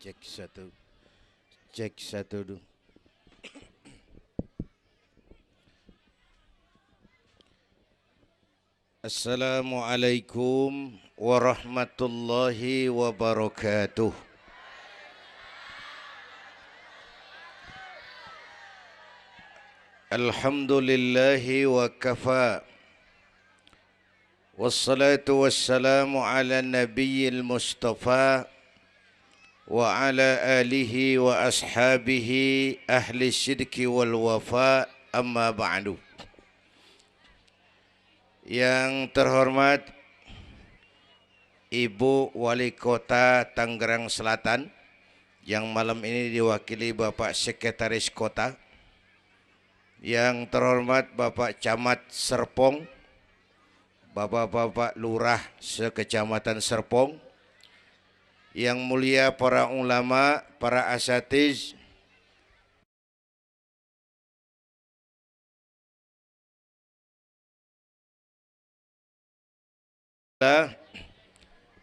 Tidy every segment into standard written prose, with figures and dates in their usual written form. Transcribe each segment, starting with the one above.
Cek satu, cek satu dulu. Assalamualaikum warahmatullahi wabarakatuh. Alhamdulillahi wa kafa. Wassalatu wassalamu ala nabiyyil mustafa wa ala alihi wa ashabihi ahli sidki wal wafa, amma ba'du. Yang terhormat Ibu Wali Kota Tangerang Selatan, yang malam ini diwakili Bapak Sekretaris Kota. Yang terhormat Bapak Camat Serpong, Bapak-bapak Lurah sekecamatan Serpong, yang mulia para ulama, para asatiz,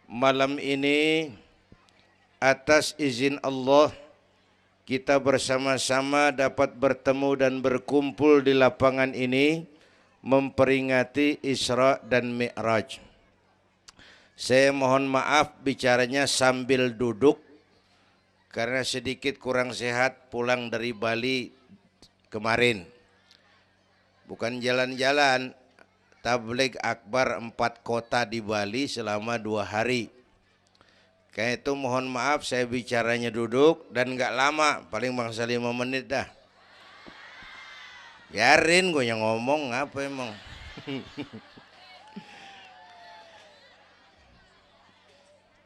malam ini atas izin Allah kita bersama-sama dapat bertemu dan berkumpul di lapangan ini memperingati Isra dan Mi'raj. Saya mohon maaf bicaranya sambil duduk karena sedikit kurang sehat pulang dari Bali kemarin. Bukan jalan-jalan, tabligh akbar 4 kota di Bali selama 2 hari. Karena itu mohon maaf saya bicaranya duduk dan gak lama, paling bangsa 5 menit dah. Biarin gue yang ngomong, apa emang.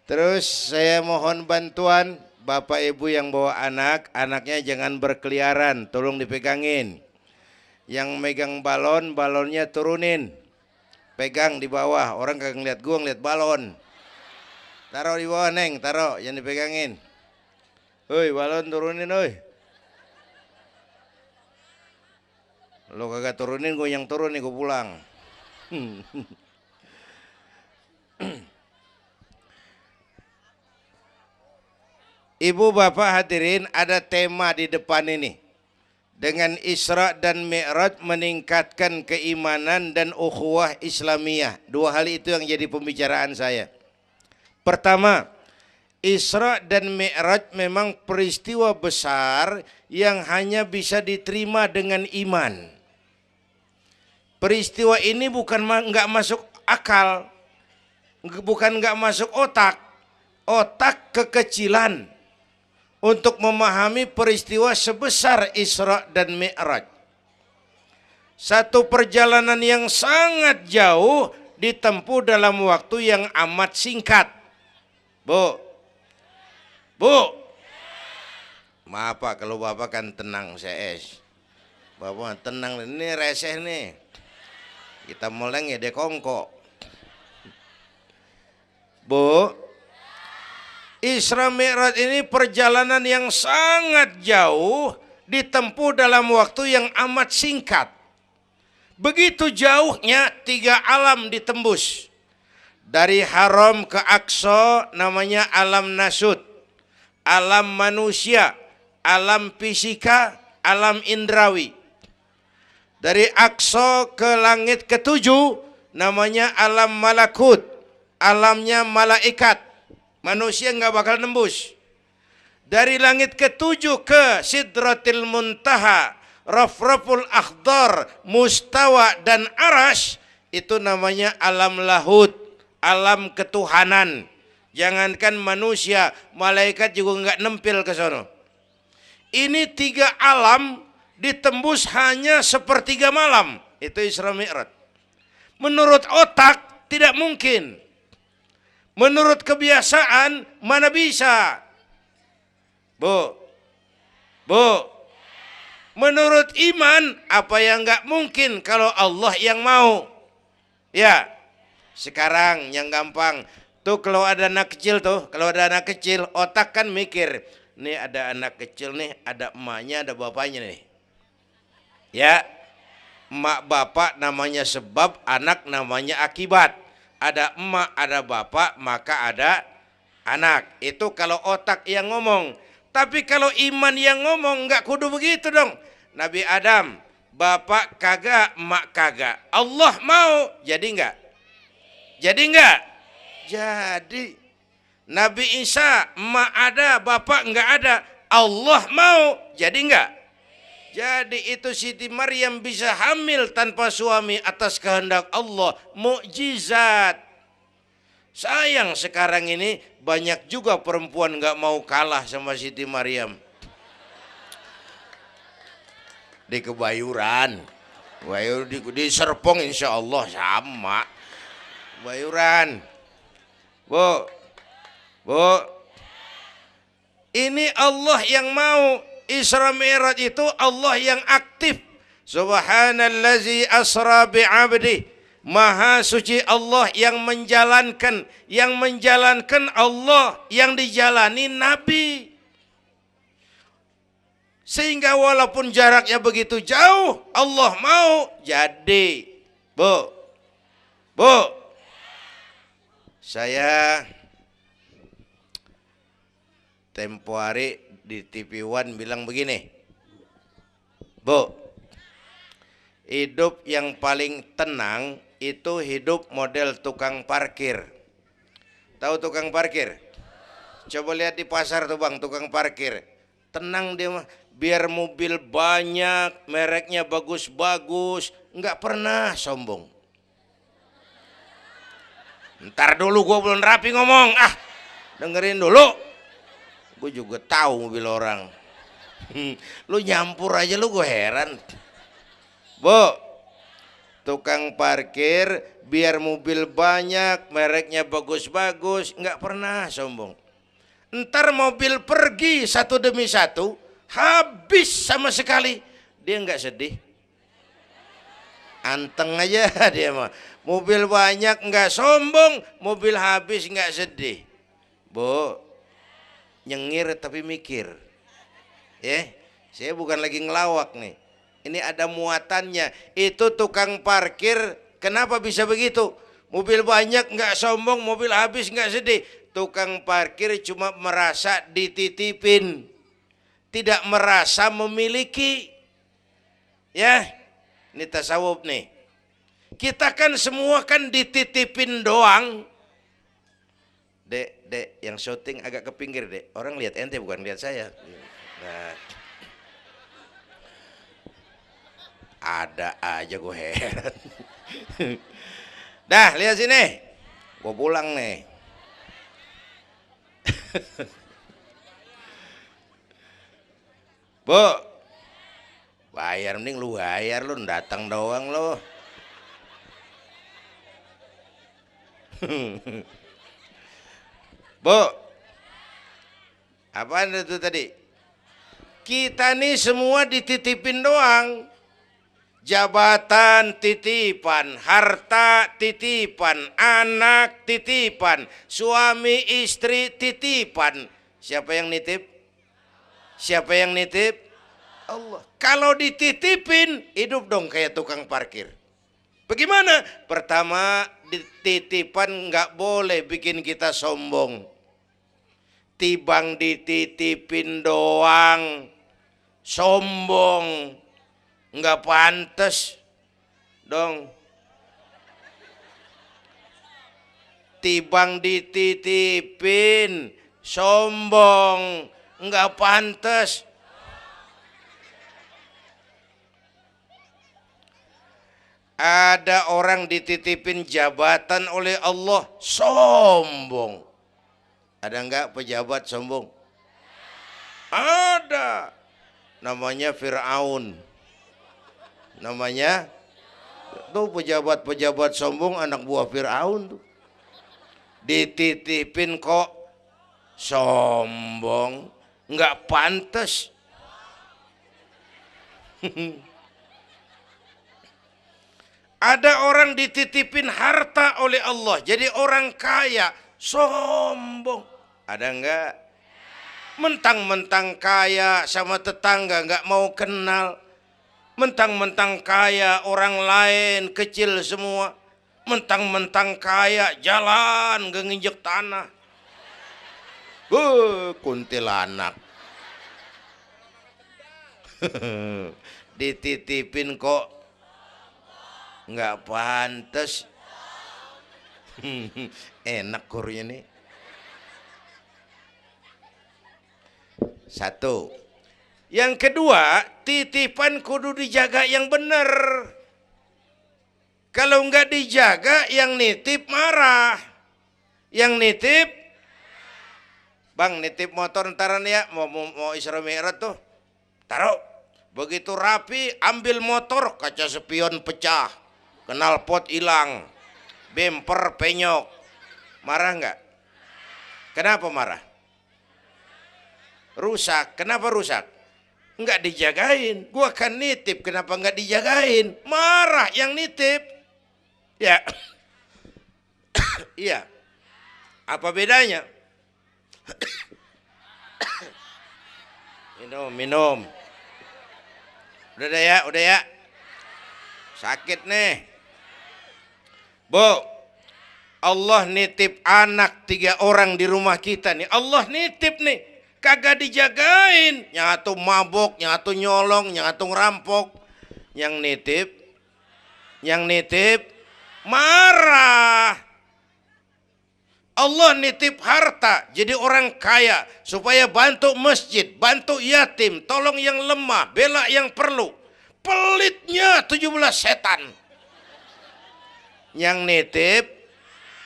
Terus saya mohon bantuan Bapak Ibu yang bawa anak, anaknya jangan berkeliaran, tolong dipegangin. Yang megang balon, balonnya turunin. Pegang di bawah, orang kagak ngeliat gua, ngeliat balon. Taruh di bawah Neng, taruh, jangan dipegangin. Hoi, balon turunin hoi. Lo kagak turunin, gue yang turun nih, gue pulang. Ibu bapak hadirin, ada tema di depan ini. Dengan Isra dan Mi'raj meningkatkan keimanan dan ukhuwah Islamiyah. 2 hal itu yang jadi pembicaraan saya. Pertama, Isra dan Mi'raj memang peristiwa besar yang hanya bisa diterima dengan iman. Peristiwa ini bukan nggak masuk akal, bukan nggak masuk otak, otak kekecilan untuk memahami peristiwa sebesar Isra dan Mi'raj. Satu perjalanan yang sangat jauh ditempuh dalam waktu yang amat singkat. Bu, maaf Pak kalau Bapak kan tenang CS. Bapak tenang, ini reseh nih. Kita meleng ya dekongko. Bu, Isra Mi'raj ini perjalanan yang sangat jauh ditempuh dalam waktu yang amat singkat. Begitu jauhnya 3 alam ditembus. Dari Haram ke Aqsa namanya alam nasut, alam manusia, alam fisika, alam indrawi. Dari Aqsa ke langit ke-7 namanya alam malakut, alamnya malaikat. Manusia nggak bakal nembus. Dari langit ke-7 ke Sidratil Muntaha, Rafraful Akhdar, Mustawa dan Arash, itu namanya alam lahut, alam ketuhanan. Jangankan manusia, malaikat juga nggak nempel ke sono. Ini 3 alam ditembus hanya sepertiga malam. Itu Isra Mi'raj. Menurut otak tidak mungkin. Menurut kebiasaan mana bisa? Bu, menurut iman apa yang nggak mungkin kalau Allah yang mau? Ya, sekarang yang gampang tuh kalau ada anak kecil otak kan mikir, nih ada anak kecil nih, ada emaknya, ada bapaknya nih. Ya, emak bapak namanya sebab, anak namanya akibat. Ada emak, ada bapak, maka ada anak. Itu kalau otak yang ngomong. Tapi kalau iman yang ngomong nggak kudu begitu dong. Nabi Adam, bapak kagak, mak kagak. Allah mau, jadi nggak? Jadi nggak? Jadi. Nabi Isa, mak ada, bapak nggak ada. Allah mau, jadi nggak? Jadi itu Siti Maryam bisa hamil tanpa suami atas kehendak Allah. Mukjizat. Sayang sekarang ini banyak juga perempuan nggak mau kalah sama Siti Maryam. Di Kebayuran, di Serpong insya Allah sama. Kebayuran. Bu, ini Allah yang mau. Isra Mi'raj itu Allah yang aktif. Subhanallazi asra bi'abdi. Maha suci Allah yang menjalankan. Yang menjalankan Allah, yang dijalani Nabi. Sehingga walaupun jaraknya begitu jauh, Allah mau jadi. Bu, saya tempo hari di TV One bilang begini, Bu, hidup yang paling tenang itu hidup model tukang parkir. Tahu tukang parkir? Coba lihat di pasar tuh bang, tukang parkir. Tenang dia mah, biar mobil banyak, mereknya bagus-bagus, nggak pernah sombong. Ntar dulu gue belum rapi ngomong, dengerin dulu. Gue juga tahu mobil orang. Lu nyampur aja lu, gue heran. Bu, tukang parkir biar mobil banyak, mereknya bagus-bagus, nggak pernah sombong. Ntar mobil pergi satu demi satu, habis sama sekali, dia nggak sedih. Anteng aja dia mah. Mobil banyak nggak sombong, mobil habis nggak sedih. Bu, nyengir tapi mikir. Saya bukan lagi ngelawak nih. Ini ada muatannya. Itu tukang parkir kenapa bisa begitu? Mobil banyak nggak sombong, mobil habis nggak sedih. Tukang parkir cuma merasa dititipin, tidak merasa memiliki. Ya, ini tasawuf nih. Kita kan semua kan dititipin doang. Dek, yang syuting agak ke pinggir, Dek. Orang lihat ente bukan lihat saya. Nah, ada aja gue heran. Dah, lihat sini. Gue pulang nih. Bu, bayar, mending lu bayar, lu datang doang lu. Bu, apaan itu tadi? Kita nih semua dititipin doang. Jabatan titipan, harta titipan, anak titipan, suami istri titipan. Siapa yang nitip? Siapa yang nitip? Allah. Kalau dititipin, hidup dong kayak tukang parkir. Bagaimana? Pertama, titipan nggak boleh bikin kita sombong. Tibang dititipin doang, sombong, nggak pantas dong. Tibang dititipin, sombong, nggak pantas. Ada orang dititipin jabatan oleh Allah, sombong. Ada enggak pejabat sombong? Ada. Namanya Fir'aun. Namanya tuh pejabat-pejabat sombong, anak buah Fir'aun tuh. Dititipin kok sombong, enggak pantas. Ada orang dititipin harta oleh Allah, jadi orang kaya, sombong. Ada enggak? Mentang-mentang kaya sama tetangga enggak mau kenal. Mentang-mentang kaya orang lain kecil semua. Mentang-mentang kaya jalan enggak nginjek tanah. Kuntilanak. Dititipin kok nggak pantas. Enak kurnya nih. Satu. Yang kedua, titipan kudu dijaga yang benar. Kalau nggak dijaga, yang nitip marah. Yang nitip, bang nitip motor ntaran ya, mau Isra Mi'raj tuh, taruh. Begitu rapi, ambil motor, kaca spion pecah, knalpot hilang, bemper penyok. Marah nggak? Kenapa marah? Rusak. Kenapa rusak? Nggak dijagain. Gua kan nitip, kenapa nggak dijagain? Marah yang nitip. Ya. Iya. Apa bedanya? Minum. Udah ya. Sakit nih. Bu, Allah nitip anak 3 orang di rumah kita nih. Allah nitip nih. Kagak dijagain, nyatu mabok, nyatu nyolong, nyatu ngerampok. Yang nitip marah. Allah nitip harta jadi orang kaya supaya bantu masjid, bantu yatim, tolong yang lemah, bela yang perlu. Pelitnya 17 setan. Yang nitip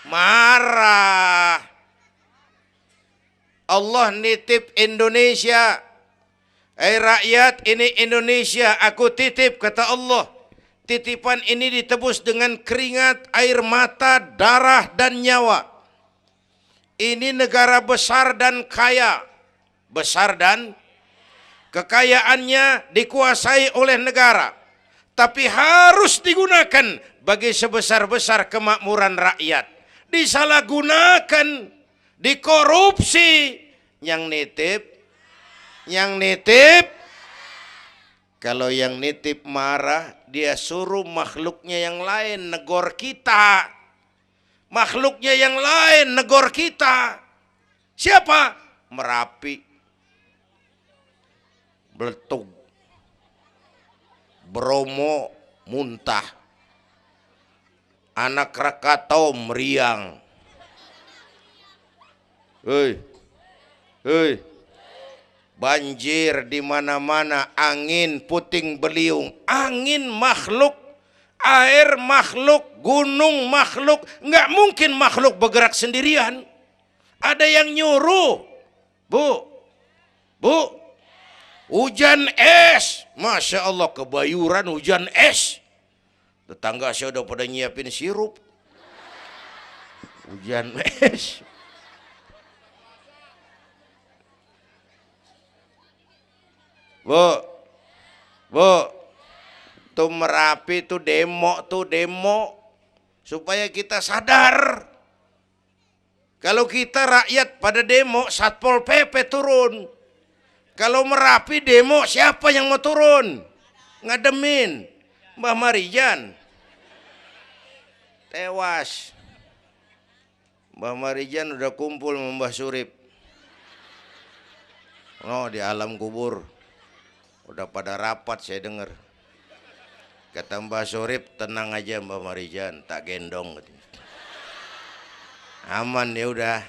marah. Allah nitip Indonesia. Rakyat, ini Indonesia aku titip, kata Allah. Titipan ini ditebus dengan keringat, air mata, darah dan nyawa. Ini negara besar dan kaya. Besar dan kekayaannya dikuasai oleh negara. Tapi harus digunakan bagi sebesar-besar kemakmuran rakyat. Disalahgunakan, dikorupsi. Yang nitip, kalau yang nitip marah, dia suruh makhluknya yang lain negor kita. Makhluknya yang lain negor kita. Siapa? Merapi, Beletug, Bromo muntah, Anak Krakatau meriang. Banjir di mana-mana, angin puting beliung, angin makhluk, air makhluk, gunung makhluk. Nggak mungkin makhluk bergerak sendirian. Ada yang nyuruh. Bu, hujan es, Masya Allah, kebayuran hujan es. Tetangga saya udah pada nyiapin sirup. Hujan es. Bu, tuh Merapi tuh demo supaya kita sadar. Kalau kita rakyat pada demo, Satpol PP turun. Kalau Merapi demo, siapa yang mau turun? Ngademin. Mbah Marijan tewas. Mbah Marijan udah kumpul sama Mbah Surip. Oh, di alam kubur. Udah pada rapat saya dengar. Kata Mbah Surip, tenang aja Mbah Marijan, tak gendong. Aman ya udah.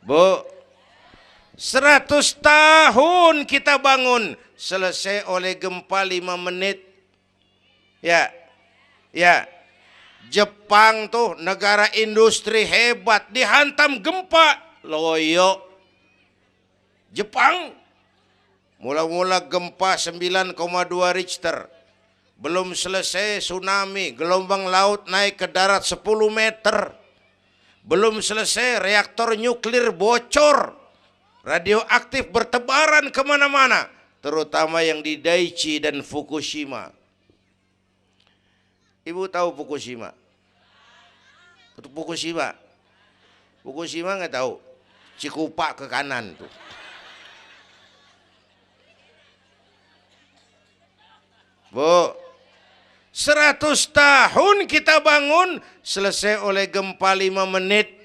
Bu, 100 tahun kita bangun, selesai oleh gempa 5 menit. Ya. Jepang tuh negara industri hebat, dihantam gempa, loyo. Jepang mula-mula gempa 9,2 Richter. Belum selesai tsunami, gelombang laut naik ke darat 10 meter. Belum selesai reaktor nuklir bocor. Radioaktif bertebaran kemana-mana, terutama yang di Daiichi dan Fukushima. Ibu tahu Fukushima? Fukushima nggak tahu? Cikupa ke kanan tuh. Bu, 100 tahun kita bangun, selesai oleh gempa 5 menit.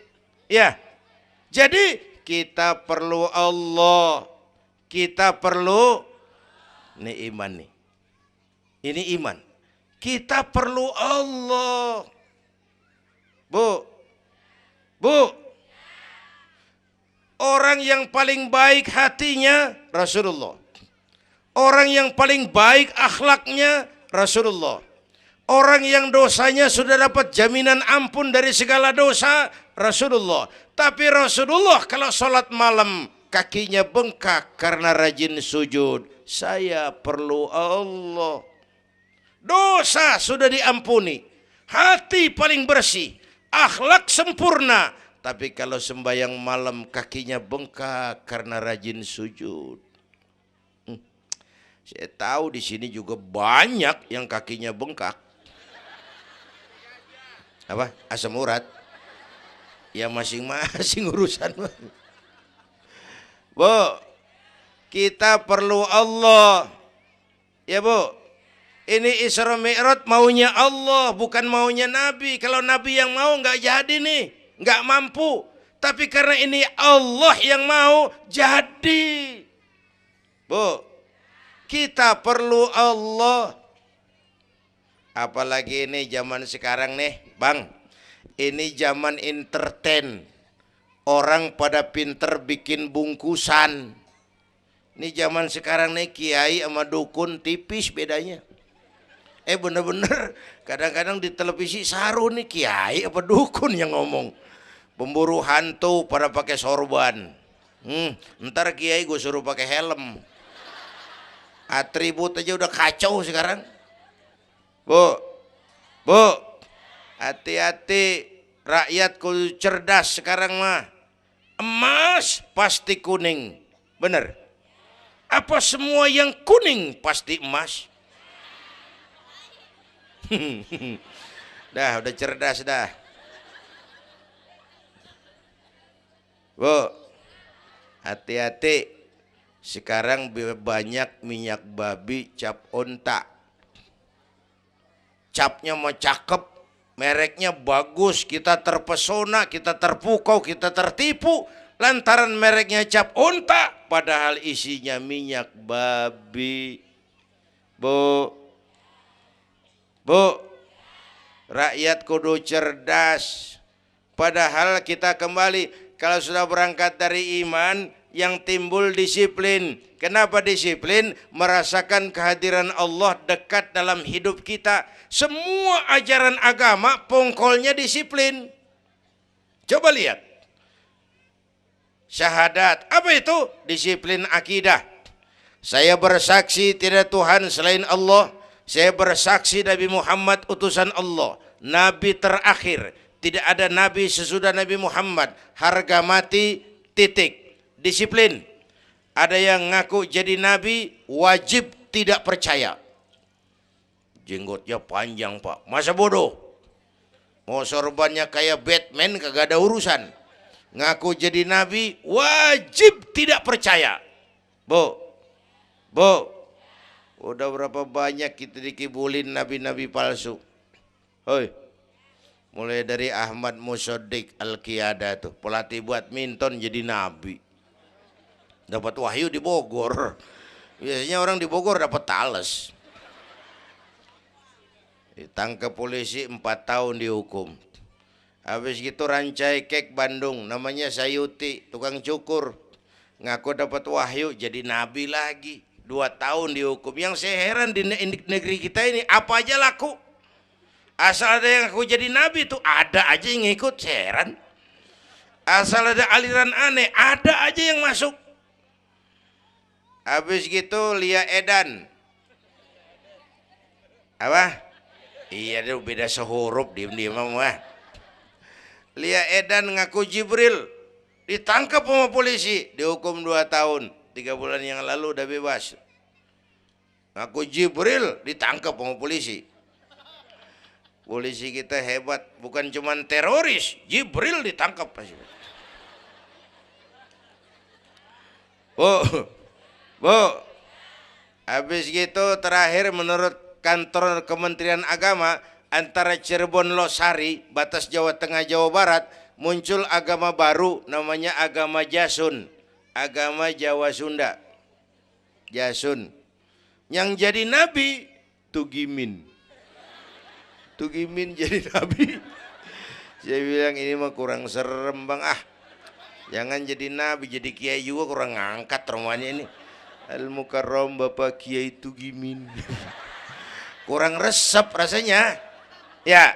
Ya, jadi kita perlu Allah. Kita perlu, ini iman nih. Ini iman. Kita perlu Allah. Bu, orang yang paling baik hatinya Rasulullah. Orang yang paling baik akhlaknya Rasulullah. Orang yang dosanya sudah dapat jaminan ampun dari segala dosa Rasulullah. Tapi Rasulullah kalau sholat malam kakinya bengkak karena rajin sujud. Saya perlu Allah. Dosa sudah diampuni. Hati paling bersih. Akhlak sempurna. Tapi kalau sembahyang malam kakinya bengkak karena rajin sujud. Saya tahu di sini juga banyak yang kakinya bengkak. Apa? Asam urat. Ya masing-masing urusan. Bu, kita perlu Allah. Ya Bu, ini Isra Mi'raj maunya Allah, bukan maunya Nabi. Kalau Nabi yang mau nggak jadi nih, nggak mampu. Tapi karena ini Allah yang mau, jadi. Bu, kita perlu Allah. Apalagi ini zaman sekarang nih, Bang. Ini zaman entertain. Orang pada pinter bikin bungkusan. Ini zaman sekarang nih, kiai sama dukun tipis bedanya. Bener-bener kadang-kadang di televisi saru nih, kiai apa dukun yang ngomong. Pemburu hantu pada pakai sorban. Ntar kiai gue suruh pakai helm. Atribut aja udah kacau sekarang. Bu, hati-hati, rakyat kudu cerdas sekarang mah. Emas pasti kuning, bener? Apa semua yang kuning pasti emas? Udah cerdas dah. Bu, hati-hati. Sekarang banyak minyak babi cap onta. Capnya mau cakep, mereknya bagus, kita terpesona, kita terpukau, kita tertipu lantaran mereknya cap onta, padahal isinya minyak babi. Bu, rakyat kudu cerdas. Padahal kita kembali, kalau sudah berangkat dari iman, yang timbul disiplin. Kenapa disiplin? Merasakan kehadiran Allah dekat dalam hidup kita. Semua ajaran agama pongkolnya disiplin. Coba lihat. Syahadat, apa itu? Disiplin akidah. Saya bersaksi tidak Tuhan selain Allah. Saya bersaksi Nabi Muhammad utusan Allah, Nabi terakhir. Tidak ada Nabi sesudah Nabi Muhammad. Harga mati, titik. Disiplin. Ada yang ngaku jadi Nabi, wajib tidak percaya. Jenggotnya panjang Pak, masa bodoh. Mau sorbannya kayak Batman kagak ada urusan. Ngaku jadi Nabi, wajib tidak percaya. Bu, udah berapa banyak kita dikibulin nabi-nabi palsu. Hoi, mulai dari Ahmad Musaddiq Al-Qiyada tuh, pelatih badminton jadi nabi. Dapat wahyu di Bogor. Biasanya orang di Bogor dapat tales. Ditangkap polisi 4 tahun dihukum. Habis gitu Rancai Kek Bandung, namanya Sayuti, tukang cukur. Ngaku dapat wahyu jadi nabi lagi. 2 tahun dihukum. Yang saya heran di negeri kita ini apa aja laku. Asal ada yang ngaku jadi nabi tuh ada aja yang ngikut, saya heran. Asal ada aliran aneh ada aja yang masuk. Habis gitu Lia Edan. Apa? Iya dia beda sehuruf diem-diem mah. Lia Edan ngaku Jibril, ditangkap sama polisi, dihukum 2 tahun. 3 bulan yang lalu udah bebas. Ngaku Jibril, ditangkap sama polisi. Polisi kita hebat, bukan cuman teroris, Jibril ditangkap. Bu, habis gitu terakhir menurut kantor Kementerian Agama antara Cirebon Losari, batas Jawa Tengah Jawa Barat, muncul agama baru namanya agama Jasun, agama Jawa Sunda. Jasun. Yang jadi nabi Tugimin. Tugimin jadi nabi. Saya bilang ini mah kurang serem bang, jangan jadi nabi, jadi kiai juga kurang ngangkat rumahnya ini. Al Mukarram Bapak Kiai Tugimin. Kurang resep rasanya. Ya,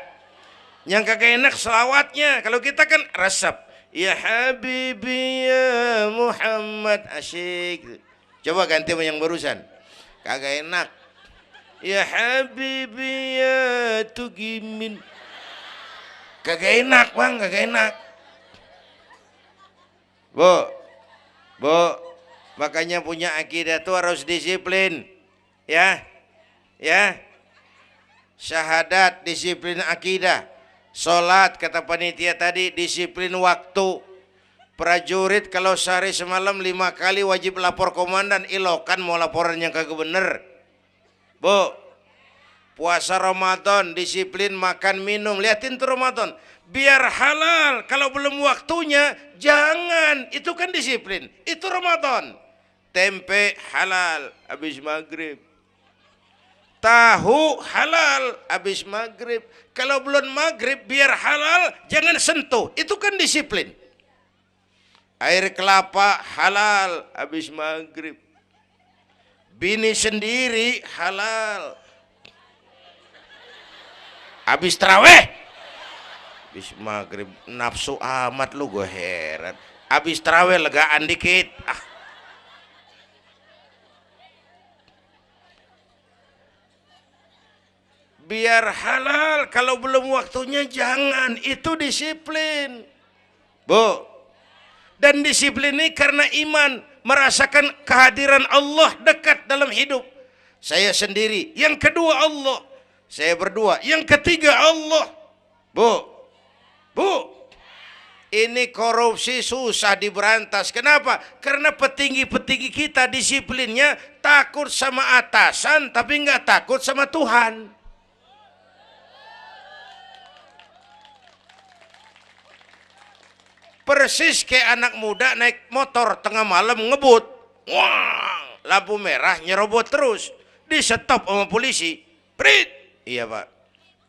yang kagak enak selawatnya. Kalau kita kan resep. Ya Habibi ya Muhammad, asyik. Coba ganti sama yang barusan. Kagak enak. Ya Habibi ya Tugimin. Kagak enak bang, kagak enak. Bu, makanya punya akidah tuh harus disiplin. Ya, syahadat disiplin akidah. Sholat kata panitia tadi disiplin waktu. Prajurit kalau sehari semalam 5 kali wajib lapor komandan, ilokan mau laporan yang kagak bener. Bu, puasa Ramadan disiplin makan minum, liatin tuh Ramadan biar halal. Kalau belum waktunya jangan, itu kan disiplin, itu Ramadan. Tempe halal habis maghrib, tahu halal habis maghrib. Kalau belum maghrib biar halal jangan sentuh, itu kan disiplin. Air kelapa halal habis maghrib, bini sendiri halal habis taraweh, habis maghrib nafsu amat lu, gue heran. Habis taraweh legaan dikit, biar halal. Kalau belum waktunya jangan, itu disiplin. Bu, dan disiplin ini karena iman, merasakan kehadiran Allah dekat dalam hidup. Saya sendiri, yang kedua Allah. Saya berdua, yang ketiga Allah. Bu, ini korupsi susah diberantas. Kenapa? Karena petinggi-petinggi kita disiplinnya takut sama atasan, tapi nggak takut sama Tuhan. Persis kayak anak muda naik motor tengah malam ngebut, wah, lampu merah nyerobot terus, di stop sama polisi. Prit, iya pak.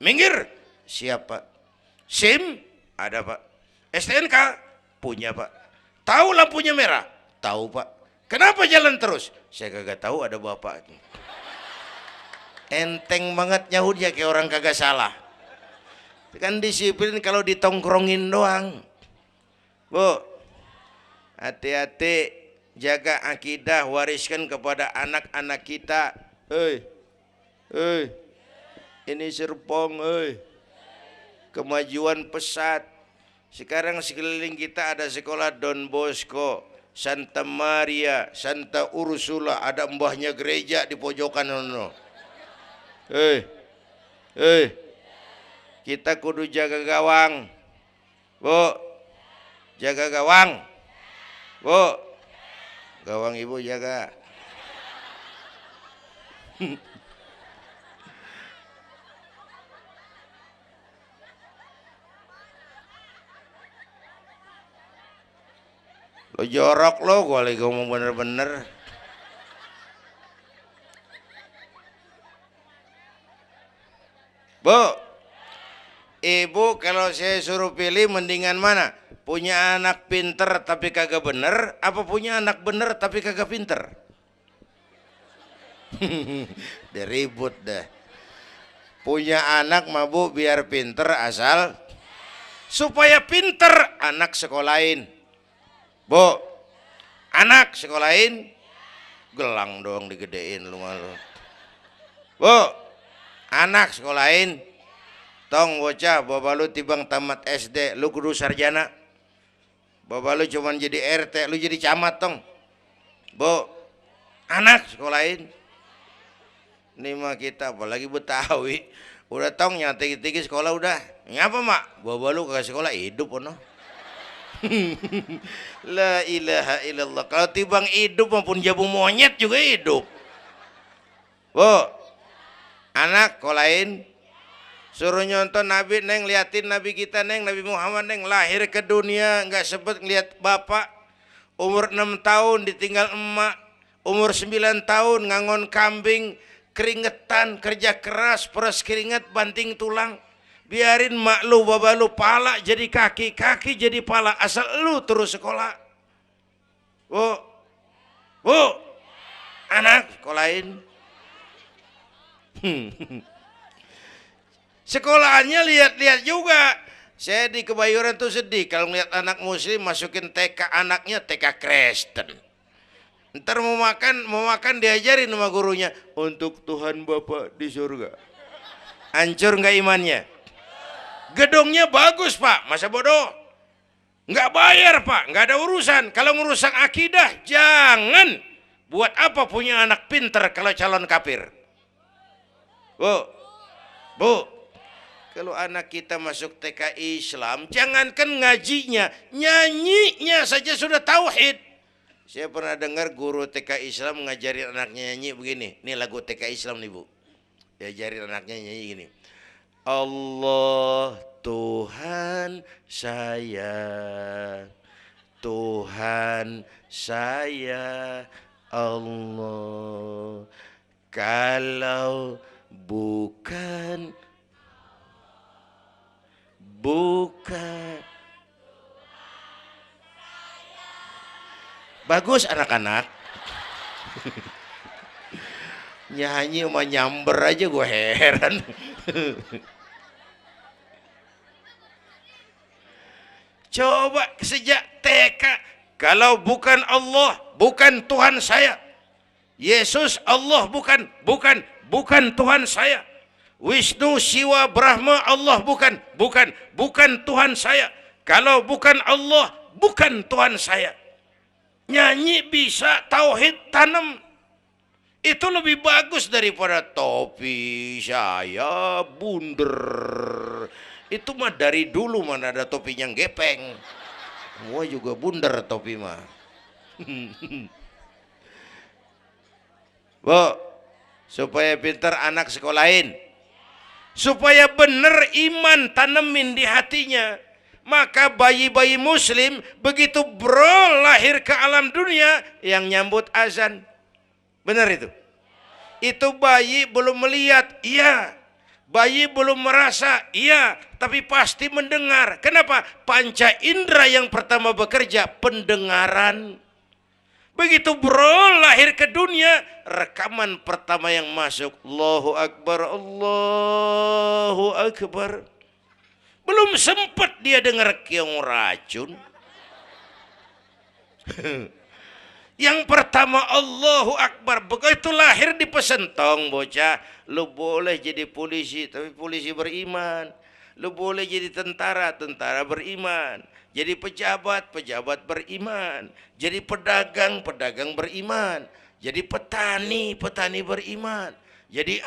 Minggir, siap pak. SIM ada pak. STNK punya pak. Tahu lampunya merah? Tahu pak. Kenapa jalan terus? Saya kagak tahu, ada bapak. Enteng banget nyahutnya kayak orang kagak salah. Kan disiplin kalau ditongkrongin doang. Bu, hati-hati, jaga akidah, wariskan kepada anak-anak kita. Ini Serpong, kemajuan pesat. Sekarang sekeliling kita ada sekolah Don Bosco, Santa Maria, Santa Ursula, ada mbahnya gereja di pojokan ono. Kita kudu jaga gawang. Bu, jaga gawang. Bu, gawang ibu jaga. Lo jorok lo, gue lagi ngomong bener-bener. Bu, ibu kalau saya suruh pilih mendingan mana? Punya anak pinter tapi kagak bener, apa punya anak bener tapi kagak pinter? Udah ribut dah. Punya anak mah bu biar pinter, asal supaya pinter anak sekolahin. Bu, anak sekolahin, gelang doang digedein lu malu. Bu, anak sekolahin, tong bocah, bapak lu tibang tamat SD, lu kudu sarjana. Bapak lu cuman jadi RT, lu jadi camat tong. Bu, anak sekolahin. Ini mah kita apalagi Betawi, udah tong nyantai-tinggi sekolah udah. Ngapa mak? Bapak lu kagak sekolah, hidup ono. La ilaha illallah. Kalau tibang hidup maupun jabu monyet juga hidup. Bu, Anak kok lain. Suruh nyonton Nabi neng, liatin Nabi kita neng, Nabi Muhammad neng, lahir ke dunia nggak sempet ngeliat bapak, umur 6 tahun ditinggal emak, umur 9 tahun ngangon kambing, keringetan, kerja keras, peres keringet, banting tulang. Biarin mak lu, baba lu, pala jadi kaki, kaki jadi pala, asal lu terus sekolah. Bu, anak kok lain. Sekolahannya lihat-lihat juga. Saya di Kebayoran tuh sedih kalau melihat anak muslim masukin TK, anaknya TK Kristen. Ntar mau makan diajarin sama gurunya untuk Tuhan Bapa di surga. Hancur nggak imannya? Gedungnya bagus pak, masa bodoh? Nggak bayar pak, nggak ada urusan. Kalau merusak akidah jangan. Buat apa punya anak pinter kalau calon kafir? Bu, kalau anak kita masuk TK Islam, jangankan ngajinya, nyanyinya saja sudah tauhid. Saya pernah dengar guru TK Islam ngajarin anaknya nyanyi begini. Ini lagu TK Islam nih bu. Diajarin anaknya nyanyi gini. Allah Tuhan saya, Tuhan saya Allah. Kalau bukan bagus anak-anak. Nyanyi sama nyamber aja gue heran. Coba sejak TK, kalau bukan Allah, bukan Tuhan saya. Yesus Allah bukan Tuhan saya. Wisnu, Siwa, Brahma, Allah bukan Tuhan saya. Kalau bukan Allah, bukan Tuhan saya. Nyanyi bisa, tauhid tanam. Itu lebih bagus daripada topi saya bunder. Itu mah dari dulu mana ada topinya gepeng. Semua juga bunder topi mah. Bu, supaya pintar anak sekolahin, supaya benar iman tanemin di hatinya. Maka bayi-bayi muslim begitu lahir ke alam dunia yang nyambut azan. Benar itu? Itu bayi belum melihat, iya. Bayi belum merasa, iya. Tapi pasti mendengar. Kenapa? Panca indera yang pertama bekerja, pendengaran. Begitu lahir ke dunia, rekaman pertama yang masuk, Allahu Akbar, Allahu Akbar. Belum sempat dia dengar keong racun. Yang pertama Allahu Akbar. Begitu lahir dipesentong bocah, lu boleh jadi polisi, tapi polisi beriman. Lu boleh jadi tentara beriman. Jadi pejabat beriman. Jadi pedagang beriman. Jadi petani beriman. Jadi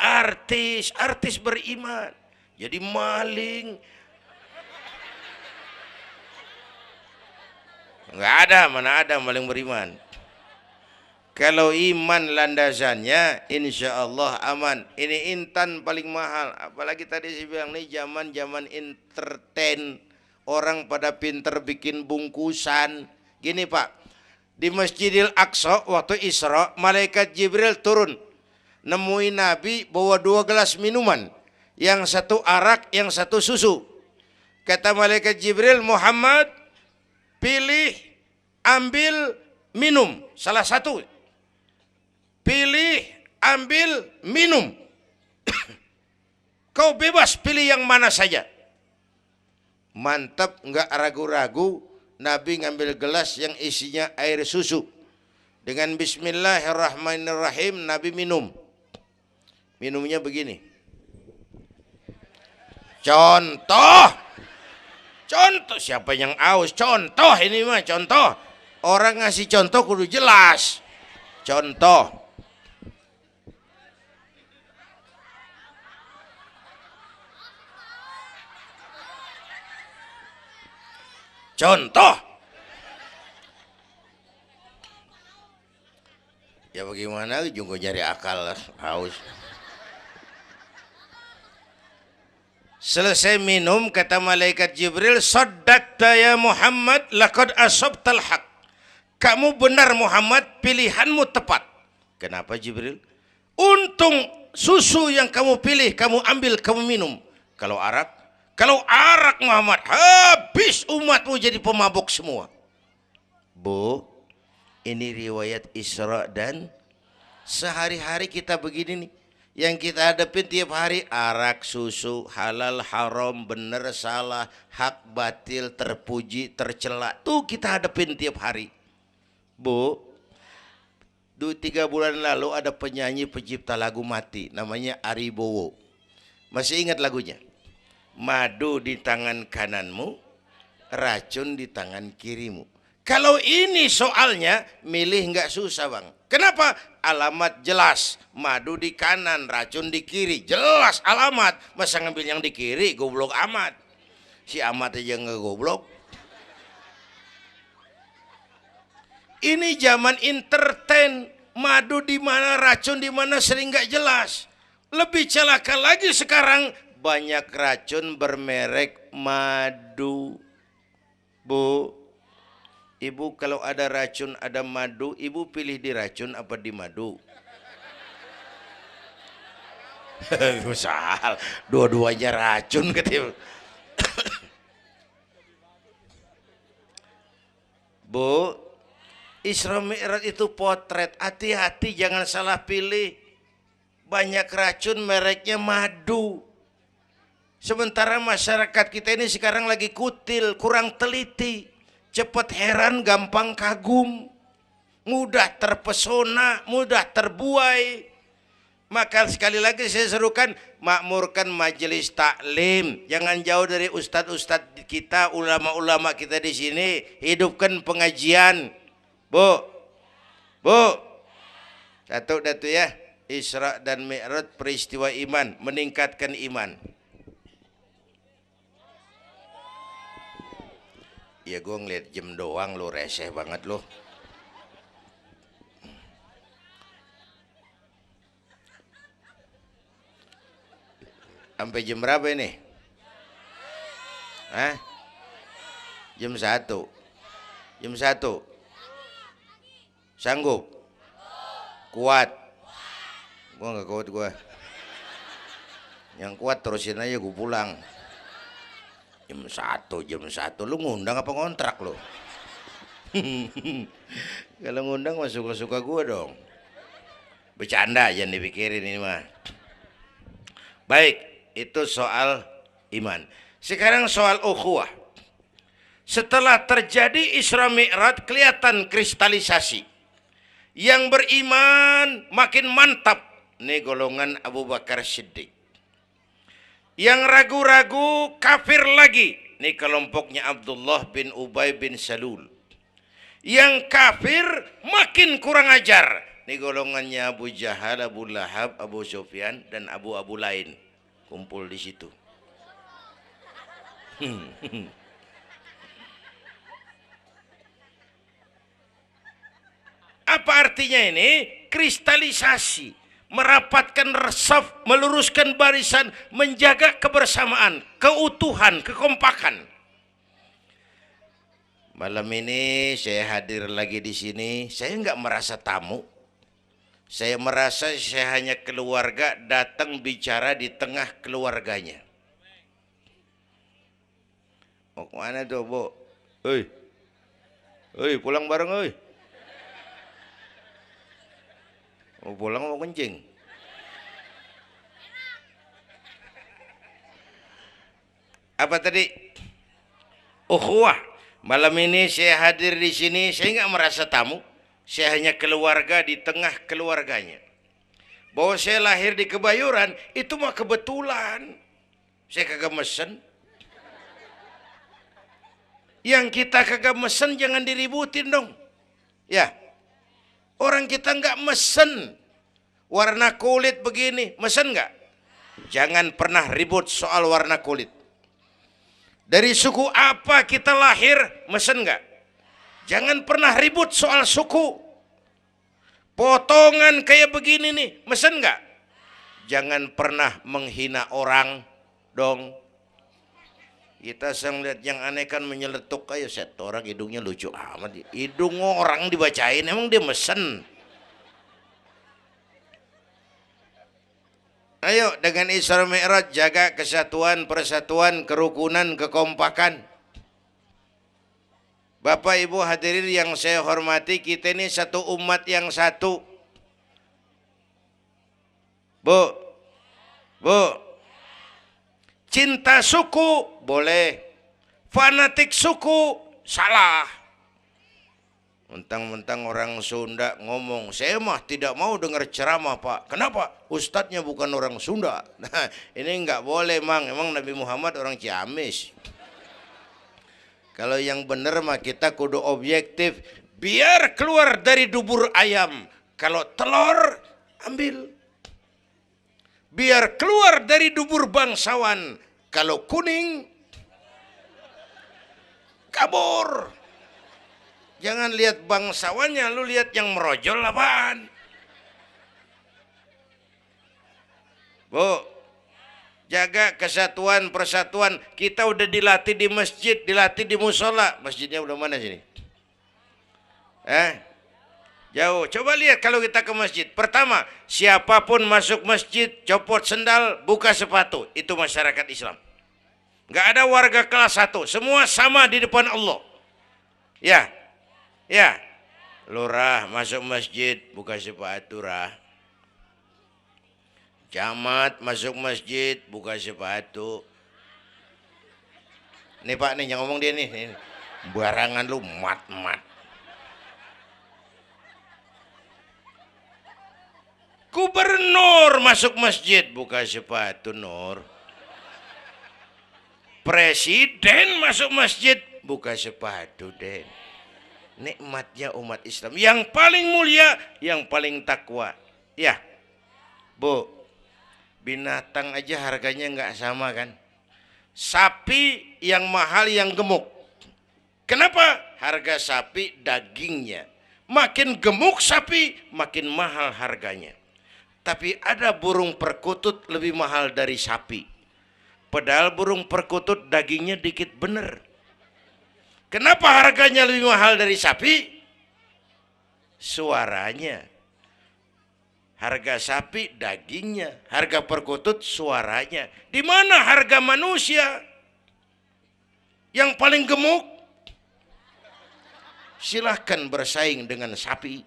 artis beriman. Jadi maling. Mana ada maling beriman. Kalau iman landasannya, insya Allah aman. Ini intan paling mahal. Apalagi tadi saya bilang nih zaman entertain. Orang pada pinter bikin bungkusan. Gini pak, di Masjidil Aqsa waktu Isra, malaikat Jibril turun. Nemuin Nabi bawa 2 gelas minuman. Yang satu arak, yang satu susu. Kata malaikat Jibril, Muhammad, pilih, ambil, minum. Salah satu. Pilih, ambil, minum. Kau bebas pilih yang mana saja. Mantap, enggak ragu-ragu. Nabi ngambil gelas yang isinya air susu. Dengan bismillahirrahmanirrahim Nabi minum. Minumnya begini. Contoh, siapa yang aus? Contoh ini mah contoh. Orang ngasih contoh kudu jelas. Contoh. Ya bagaimana juga nyari akal haus. Selesai minum kata malaikat Jibril, "Shaddaqta ya Muhammad, laqad asabtal haq." Kamu benar Muhammad, pilihanmu tepat. Kenapa Jibril? Untung susu yang kamu pilih, kamu ambil, kamu minum. Kalau arak Muhammad, habis umatmu jadi pemabuk semua. Bu, ini riwayat Isra dan sehari-hari kita begini nih. Yang kita hadapin tiap hari arak, susu, halal, haram, benar, salah, hak, batil, terpuji, tercela. Tuh kita hadapin tiap hari. Bu, 3 bulan lalu ada penyanyi pencipta lagu mati, namanya Ari Bowo. Masih ingat lagunya? Madu di tangan kananmu, racun di tangan kirimu. Kalau ini soalnya milih nggak susah bang. Kenapa? Alamat jelas. Madu di kanan, racun di kiri. Jelas alamat. Masa ngambil yang di kiri, goblok amat. Si amat aja nggak goblok. Ini zaman entertain, madu di mana, racun di mana sering nggak jelas. Lebih celaka lagi sekarang banyak racun bermerek madu. Bu, ibu kalau ada racun ada madu, ibu pilih di racun apa di madu? Misal, dua-duanya racun katanya. Bu, Isra Mi'raj itu potret, hati-hati jangan salah pilih. Banyak racun mereknya madu. Sementara masyarakat kita ini sekarang lagi kutil, kurang teliti. Cepat heran, gampang kagum. Mudah terpesona, mudah terbuai. Maka sekali lagi saya serukan, makmurkan majelis taklim. Jangan jauh dari ustadz-ustadz kita, ulama-ulama kita di sini. Hidupkan pengajian. Bu, satu datu ya, Isra dan Mi'raj peristiwa iman, meningkatkan iman. Ya gue ngeliat jam doang, lo reseh banget lo. Sampai jam berapa ini? Hah? Jam 1. Jam 1. Sanggup? Kuat? Gua nggak kuat gua. Yang kuat terusin aja, gua pulang. Jam 1. Lu ngundang apa ngontrak lu? Kalau ngundang mah suka-suka gua dong. Bercanda, jangan dipikirin ini mah. Baik, itu soal iman. Sekarang soal ukhuwah. Setelah terjadi Isra Mi'raj kelihatan kristalisasi. Yang beriman makin mantap. Ini golongan Abu Bakar Siddiq. Yang ragu-ragu kafir lagi. Ini kelompoknya Abdullah bin Ubay bin Salul. Yang kafir makin kurang ajar. Ini golongannya Abu Jahal, Abu Lahab, Abu Sufyan dan Abu lain. Kumpul di situ. Apa artinya ini? Kristalisasi, merapatkan resaf, meluruskan barisan, menjaga kebersamaan, keutuhan, kekompakan. Malam ini saya hadir lagi di sini. Saya nggak merasa tamu. Saya merasa saya hanya keluarga datang bicara di tengah keluarganya. Mau kemana tuh, Bu? Pulang bareng, oi. Mau pulang mau kencing. Apa tadi? Ukhuwah. Malam ini saya hadir di sini, saya nggak merasa tamu. Saya hanya keluarga di tengah keluarganya. Bahwa saya lahir di Kebayoran itu mah kebetulan. Saya kagak mesen. Yang kita kagak mesen jangan diributin dong. Ya. Orang kita nggak mesen warna kulit begini, mesen nggak? Jangan pernah ribut soal warna kulit. Dari suku apa kita lahir, mesen nggak? Jangan pernah ribut soal suku. Potongan kayak begini nih, mesen nggak? Jangan pernah menghina orang dong. Kita sang lihat yang aneh kan menyeletuk, ayo set orang hidungnya lucu amat. Hidung orang dibacain, emang dia mesen. Ayo dengan Isra Mi'raj jaga kesatuan, persatuan, kerukunan, kekompakan. Bapak Ibu hadirin yang saya hormati, kita ini satu umat yang satu. Bu, cinta suku boleh, fanatik suku salah. Mentang-mentang orang Sunda ngomong, saya mah tidak mau dengar ceramah Pak. Kenapa? Ustadznya bukan orang Sunda. Nah, ini nggak boleh Mang. Emang Nabi Muhammad orang Ciamis. Kalau yang benar mah kita kudu objektif. Biar keluar dari dubur ayam. Kalau telur, ambil. Biar keluar dari dubur bangsawan. Kalau kuning, kabur. Jangan lihat bangsawannya, lu lihat yang merojol apaan. Bu, jaga kesatuan, persatuan. Kita udah dilatih di masjid, dilatih di musola. Masjidnya udah mana sini? Jauh. Coba lihat kalau kita ke masjid. Pertama, siapapun masuk masjid, copot sendal, buka sepatu. Itu masyarakat Islam. Nggak ada warga kelas 1. Semua sama di depan Allah. Ya, lurah masuk masjid, buka sepatu rah. Camat masuk masjid, buka sepatu. Nih Pak nih yang ngomong dia nih. Barangan lu mat. Gubernur masuk masjid, buka sepatu Nur. Presiden masuk masjid, buka sepatu Den. Nikmatnya umat Islam yang paling mulia, yang paling takwa. Ya, Bu, binatang aja harganya nggak sama kan? Sapi yang mahal yang gemuk. Kenapa? Harga sapi dagingnya. Makin gemuk sapi, makin mahal harganya. Tapi ada burung perkutut lebih mahal dari sapi. Padahal burung perkutut dagingnya dikit bener. Kenapa harganya lebih mahal dari sapi? Suaranya. Harga sapi dagingnya, harga perkutut suaranya. Di mana harga manusia? Yang paling gemuk? Silahkan bersaing dengan sapi.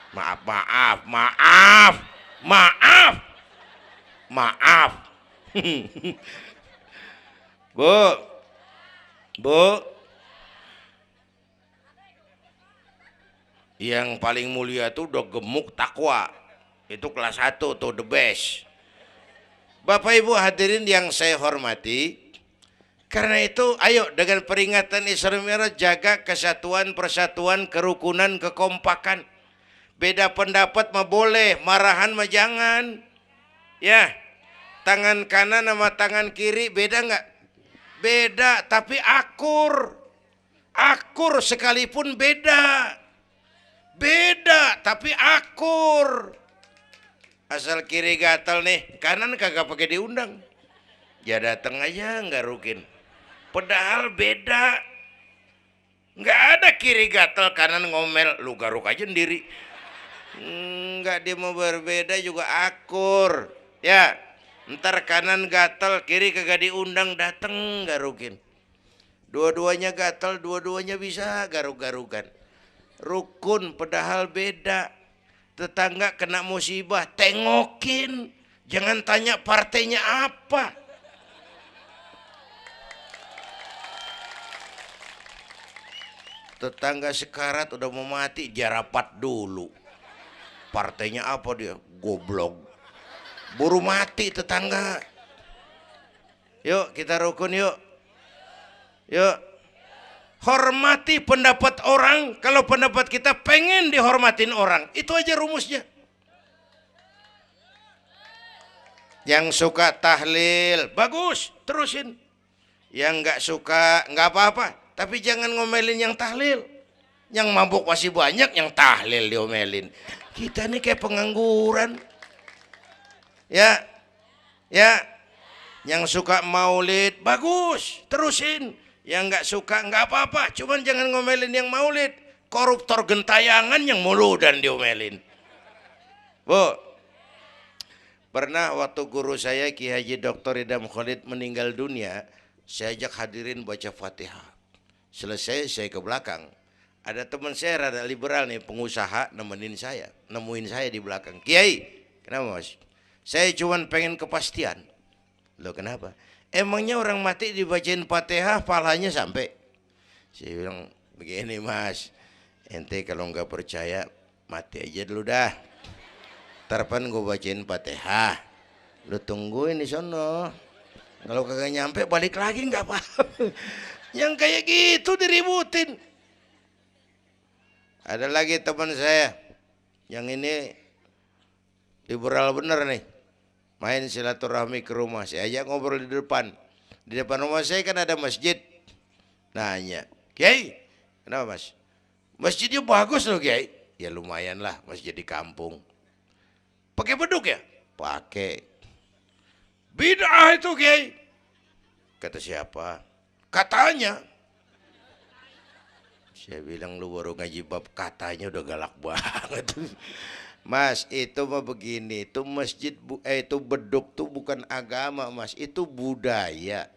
Maaf. Bu, yang paling mulia itu udah gemuk takwa. Itu kelas 1 tuh the best. Bapak Ibu hadirin yang saya hormati, karena itu ayo dengan peringatan Isra Mi'raj jaga kesatuan, persatuan, kerukunan, kekompakan. Beda pendapat mah boleh, marahan mah jangan. Ya, tangan kanan sama tangan kiri beda nggak? Beda, tapi akur. Akur sekalipun beda. Beda, tapi akur. Asal kiri gatal nih, kanan kagak pakai diundang. Ya datang aja nggak rukin. Padahal beda. Nggak ada kiri gatal, kanan ngomel. Lu garuk aja sendiri. Nggak, dia mau berbeda juga akur. Ya, ntar kanan gatal, kiri kagak diundang, datang garukin. Dua-duanya gatal, dua-duanya bisa garuk-garukan. Rukun padahal beda. Tetangga kena musibah, tengokin. Jangan tanya partainya apa. Tetangga sekarat udah mau mati, jarapat dulu. Partainya apa dia? Goblok. Buru mati tetangga. Yuk kita rukun yuk. Hormati pendapat orang. Kalau pendapat kita pengen dihormatin orang, itu aja rumusnya. Yang suka tahlil, bagus, terusin. Yang nggak suka, nggak apa-apa. Tapi jangan ngomelin yang tahlil. Yang mabuk masih banyak, yang tahlil diomelin. Kita nih kayak pengangguran. Ya. Yang suka maulid bagus, terusin. Yang nggak suka nggak apa-apa, cuman jangan ngomelin yang maulid. Koruptor gentayangan yang mulu dan diomelin. Bu, pernah waktu guru saya Ki Haji Dr. Idham Khalid meninggal dunia, saya ajak hadirin baca Fatihah. Selesai saya ke belakang. Ada teman saya rada liberal nih, pengusaha nemuin saya di belakang. Kiai, kenapa mas? Saya cuman pengen kepastian. Loh kenapa? Emangnya orang mati dibacain Fatihah pahalanya sampai? Saya bilang begini mas, ente kalau nggak percaya mati aja dulu dah. Tarpan gue bacain Fatihah, lu tungguin di sono. Kalau kagak nyampe balik lagi nggak apa-apa. Yang kayak gitu diributin. Ada lagi teman saya, yang ini liberal bener nih. Main silaturahmi ke rumah, saya ajak ngobrol di depan. Di depan rumah saya kan ada masjid. Nanya, Kiai, kenapa mas? Masjidnya bagus loh Kiai. Ya lumayan lah, masjid di kampung. Pakai beduk ya? Pakai. Bid'ah itu Kiai. Kata siapa? Katanya. Saya bilang lu baru ngaji bab katanya udah galak banget. Mas, itu mah begini, itu masjid itu beduk tuh bukan agama, Mas, itu budaya.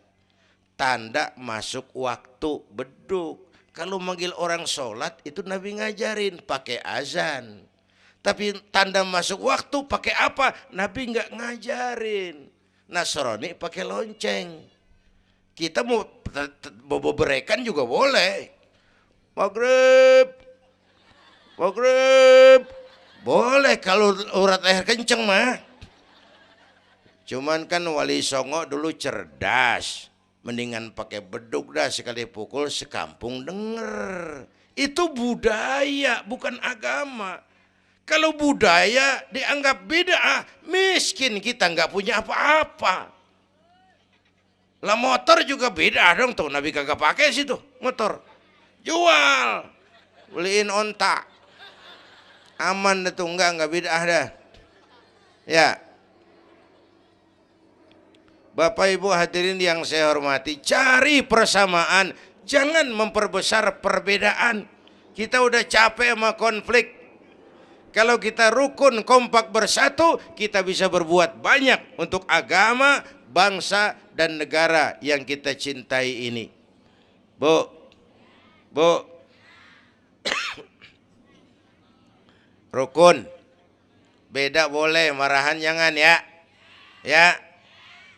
Tanda masuk waktu beduk. Kalau manggil orang sholat itu Nabi ngajarin pakai azan. Tapi tanda masuk waktu pakai apa? Nabi nggak ngajarin. Nasrani pakai lonceng. Kita mau berekan juga boleh. Maghrib, maghrib. Boleh kalau urat leher kenceng mah. Cuman kan Wali Songo dulu cerdas. Mendingan pakai beduk dah, sekali pukul sekampung denger. Itu budaya bukan agama. Kalau budaya dianggap bid'ah, miskin kita nggak punya apa-apa. Lah motor juga bid'ah dong tuh, Nabi kagak pakai situ motor. Jual, beliin onta. Aman dah tuh, enggak bid'ah dah. Ya. Bapak Ibu hadirin yang saya hormati, cari persamaan, jangan memperbesar perbedaan. Kita udah capek sama konflik. Kalau kita rukun kompak bersatu, kita bisa berbuat banyak untuk agama, bangsa dan negara yang kita cintai ini. Bu, rukun, beda boleh, marahan jangan ya. Ya.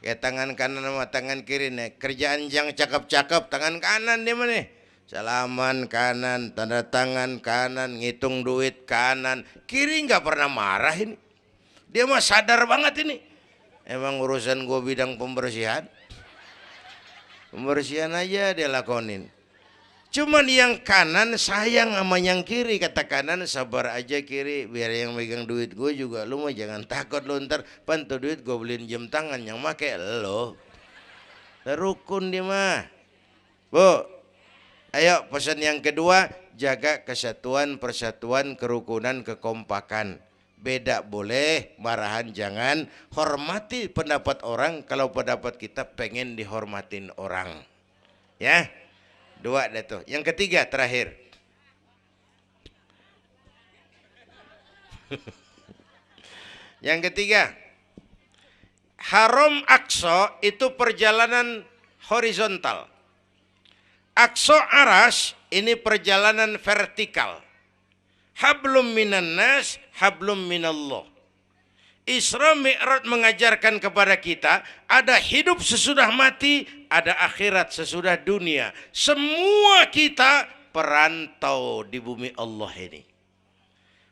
Kayak tangan kanan sama tangan kiri nih. Kerjaan yang cakep-cakep tangan kanan dia mah nih. Salaman kanan, tanda tangan kanan, ngitung duit kanan. Kiri nggak pernah marah ini. Dia mah sadar banget ini. Emang urusan gue bidang pembersihan. Pembersihan aja dia lakonin. Cuman yang kanan sayang sama yang kiri. Kata kanan sabar aja kiri, biar yang megang duit gue juga. Lu mah jangan takut lu ntar pantu duit gue beliin jam tangan yang make lo. Rukun dia mah. Bu, ayo pesan yang kedua, jaga kesatuan, persatuan, kerukunan, kekompakan. Beda boleh, marahan jangan. Hormati pendapat orang kalau pendapat kita pengen dihormatin orang. Ya. Dua dah tuh. Yang ketiga terakhir. Yang ketiga, Haram Aqsa itu perjalanan horizontal. Aqsa Aras ini perjalanan vertikal. Hablum minan nas, hablum minallah. Isra Mi'raj mengajarkan kepada kita ada hidup sesudah mati, ada akhirat sesudah dunia. Semua kita perantau di bumi Allah ini.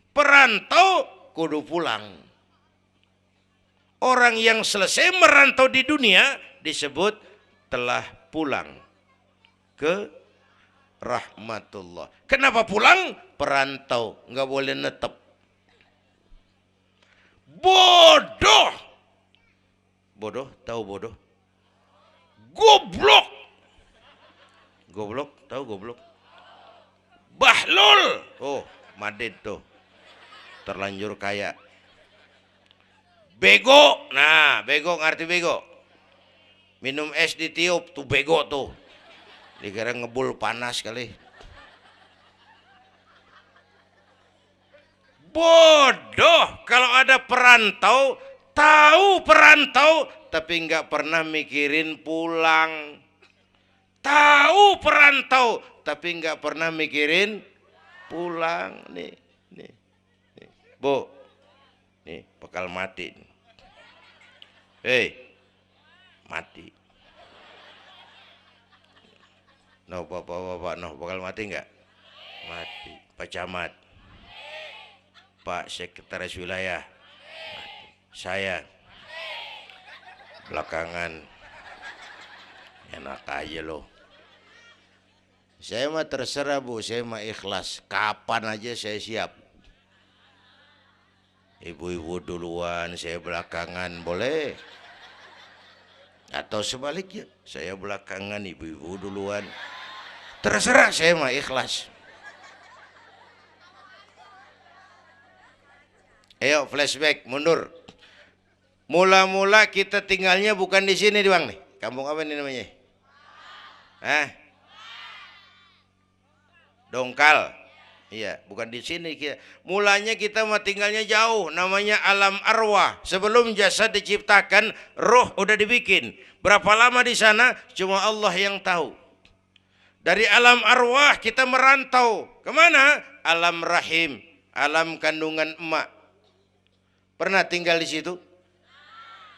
Perantau kudu pulang. Orang yang selesai merantau di dunia disebut telah pulang ke rahmatullah. Kenapa pulang? Perantau, nggak boleh netep. Bodoh. Bodoh, tahu bodoh? Goblok. Goblok, tahu goblok? Bahlul. Oh, Madid tuh. Terlanjur kaya. Bego. Nah, bego ngerti bego? Minum es ditiup tuh bego tuh. Dikira ngebul panas kali. Bodoh kalau ada perantau, tahu perantau tapi nggak pernah mikirin pulang. Tahu perantau tapi nggak pernah mikirin pulang. Nih, nih, nih. Bu, nih bakal mati. Hei, mati. No, bapak, no, bakal mati nggak? Mati. Pak Camat, Pak Sekretaris Wilayah, saya belakangan enak aja loh. Saya mah terserah Bu, saya mah ikhlas. Kapan aja saya siap. Ibu-ibu duluan, saya belakangan, boleh. Atau sebaliknya, saya belakangan, ibu-ibu duluan. Terserah, saya mah ikhlas. Ayo flashback, mundur. Mula-mula kita tinggalnya bukan di sini Bang nih. Kampung apa ini namanya? Dongkal. Iya, bukan di sini kita. Mulanya kita mah tinggalnya jauh, namanya alam arwah. Sebelum jasad diciptakan, roh udah dibikin. Berapa lama di sana? Cuma Allah yang tahu. Dari alam arwah kita merantau kemana? Alam rahim, alam kandungan emak. Pernah tinggal di situ?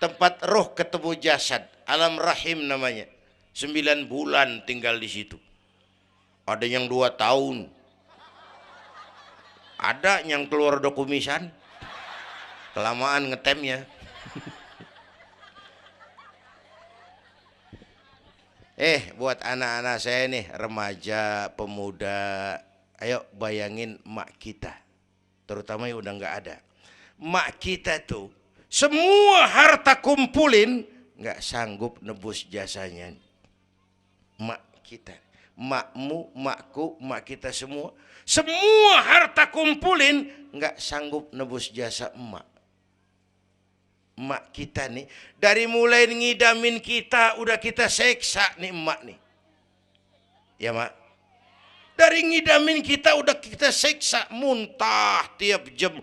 Tempat roh ketemu jasad, alam rahim namanya. 9 bulan tinggal di situ. Ada yang 2 tahun. Ada yang keluar dokumisan. Kelamaan ngetemnya. Buat anak-anak saya nih, remaja, pemuda, ayo bayangin mak kita. Terutama yang udah nggak ada. Mak kita tuh semua harta kumpulin nggak sanggup nebus jasanya. Mak kita, makmu, makku, mak kita semua harta kumpulin nggak sanggup nebus jasa emak. Emak kita nih dari mulai ngidamin kita udah kita seksa nih emak nih. Ya mak. Dari ngidamin kita udah kita seksa, muntah tiap jam.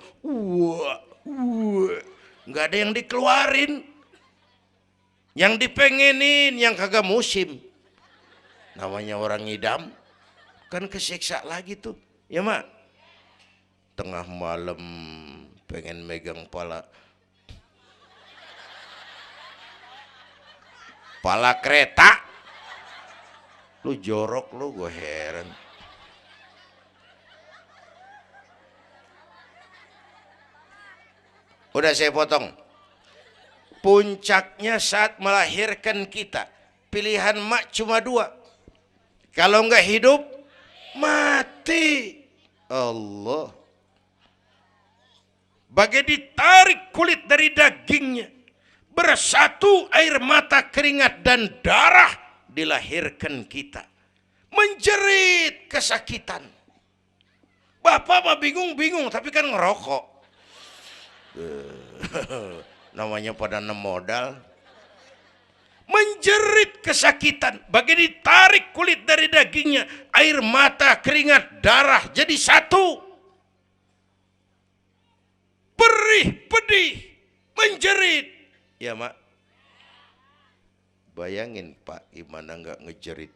Nggak ada yang dikeluarin. Yang dipengenin, yang kagak musim. Namanya orang ngidam, kan kesiksa lagi tuh. Ya mak. Tengah malam pengen megang pala kereta. Lu jorok lu, gue heran. Udah saya potong. Puncaknya saat melahirkan kita, pilihan mak cuma 2. Kalau enggak hidup, mati. Allah. Bagai ditarik kulit dari dagingnya, bersatu air mata, keringat dan darah, dilahirkan kita. Menjerit kesakitan. Bapak mah bingung-bingung tapi kan ngerokok. Namanya pada modal. Menjerit kesakitan, bagai ditarik kulit dari dagingnya, air mata, keringat, darah jadi satu. Perih, pedih, menjerit. Ya mak. Bayangin Pak, gimana nggak ngejerit.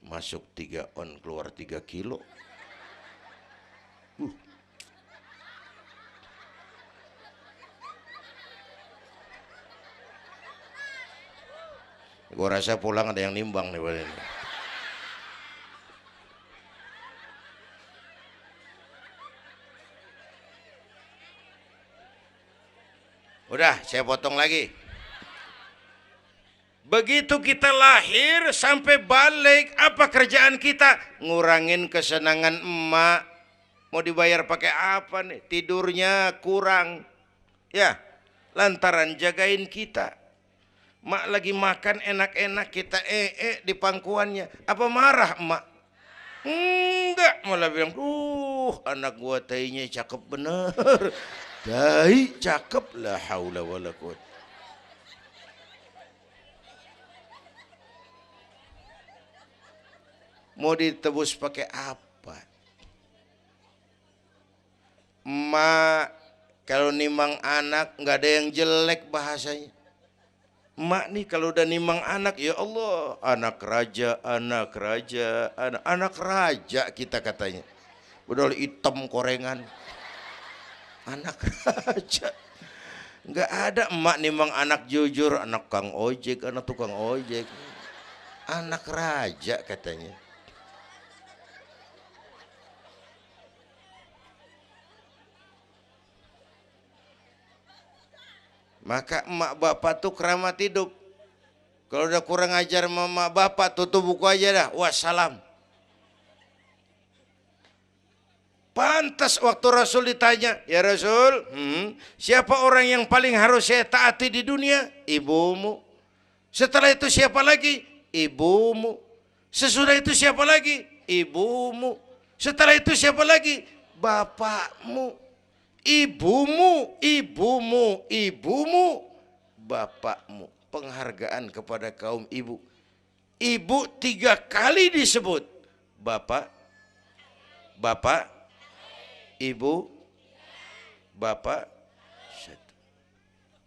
Masuk 3 on, keluar 3 kilo. Gue rasa pulang ada yang nimbang nih. Udah, saya potong lagi. Begitu kita lahir sampai balik, apa kerjaan kita? Ngurangin kesenangan emak. Mau dibayar pakai apa nih? Tidurnya kurang. Ya, lantaran jagain kita. Mak lagi makan enak-enak, kita di pangkuannya. Apa marah emak? Enggak, malah bilang, anak gua tainya cakep bener. Tai cakep, la haula wala quwwata. Mau ditebus pakai apa? Mak, kalau nimang anak nggak ada yang jelek bahasanya. Mak nih kalau udah nimang anak, ya Allah, anak raja, anak raja, anak raja kita katanya. Udah hitam korengan, anak raja. Nggak ada emak nimang anak jujur, anak kang ojek, anak tukang ojek. Anak raja katanya. Maka emak bapak tuh keramat hidup. Kalau udah kurang ajar mama bapak, tutup buku aja dah. Wassalam. Pantas waktu Rasul ditanya, ya Rasul, siapa orang yang paling harus saya taati di dunia? Ibumu. Setelah itu siapa lagi? Ibumu. Sesudah itu siapa lagi? Ibumu. Setelah itu siapa lagi? Bapakmu. Ibumu, ibumu, ibumu, bapakmu. Penghargaan kepada kaum ibu. Ibu 3 kali disebut. Bapak, bapak, ibu, bapak,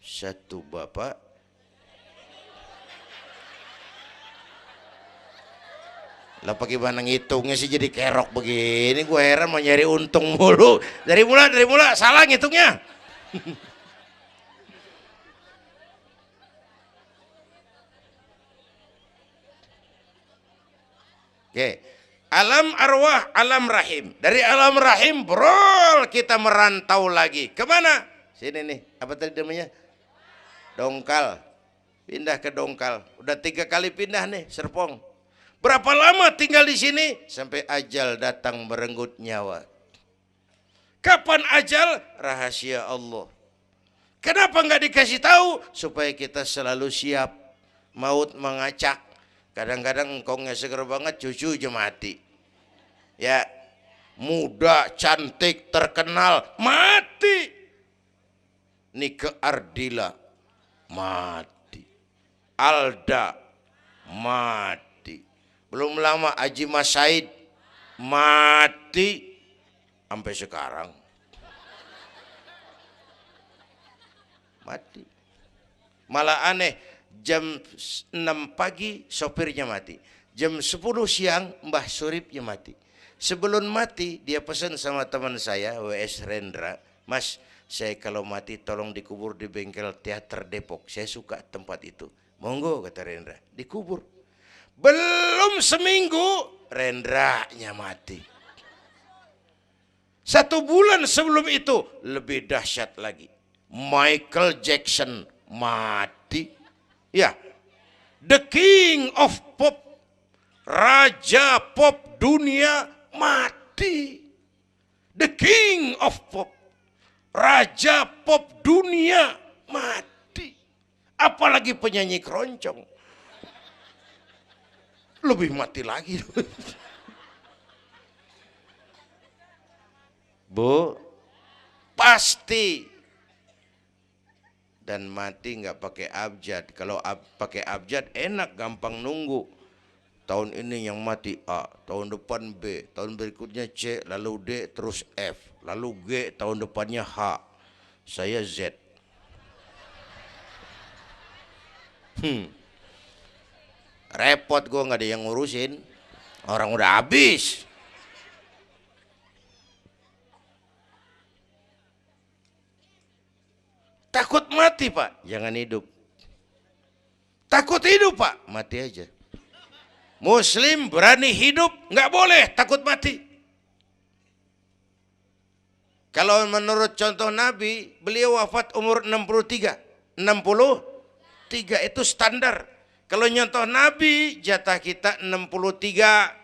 satu bapak. Lah pakai mana ngitungnya sih jadi kerok begini? Gue heran mau nyari untung mulu. Dari mula salah ngitungnya. Oke. Alam arwah, alam rahim. Dari alam rahim, brol, kita merantau lagi. Kemana? Sini nih, apa tadi namanya? Dongkal. Pindah ke Dongkal. Udah 3 kali pindah nih, Serpong. Berapa lama tinggal di sini? Sampai ajal datang merenggut nyawa. Kapan ajal? Rahasia Allah. Kenapa nggak dikasih tahu? Supaya kita selalu siap. Maut mengacak. Kadang-kadang engkongnya seger banget, cucu aja mati. Ya, muda, cantik, terkenal, mati. Nike Ardila, mati. Alda, mati. Belum lama Haji Mas Said mati sampai sekarang. Mati. Malah aneh, jam 6 pagi sopirnya mati. Jam 10 siang Mbah Suripnya mati. Sebelum mati dia pesan sama teman saya WS Rendra, Mas, saya kalau mati tolong dikubur di bengkel teater Depok. Saya suka tempat itu. Monggo kata Rendra, dikubur. Belum seminggu Rendranya mati. 1 bulan sebelum itu lebih dahsyat lagi. Michael Jackson mati. Ya, the king of pop, raja pop dunia mati. The king of pop, raja pop dunia mati. Apalagi penyanyi keroncong. Lebih mati lagi. Bu, pasti. Dan mati nggak pakai abjad. Kalau pakai abjad enak, gampang nunggu. Tahun ini yang mati A, tahun depan B, tahun berikutnya C, lalu D, terus F, lalu G, tahun depannya H. Saya Z. Repot gue, nggak ada yang ngurusin. Orang udah habis. Takut mati Pak, jangan hidup. Takut hidup Pak, mati aja. Muslim berani hidup, nggak boleh takut mati. Kalau menurut contoh Nabi, beliau wafat umur 63. 63 itu standar. Kalau nyontoh Nabi, jatah kita 63.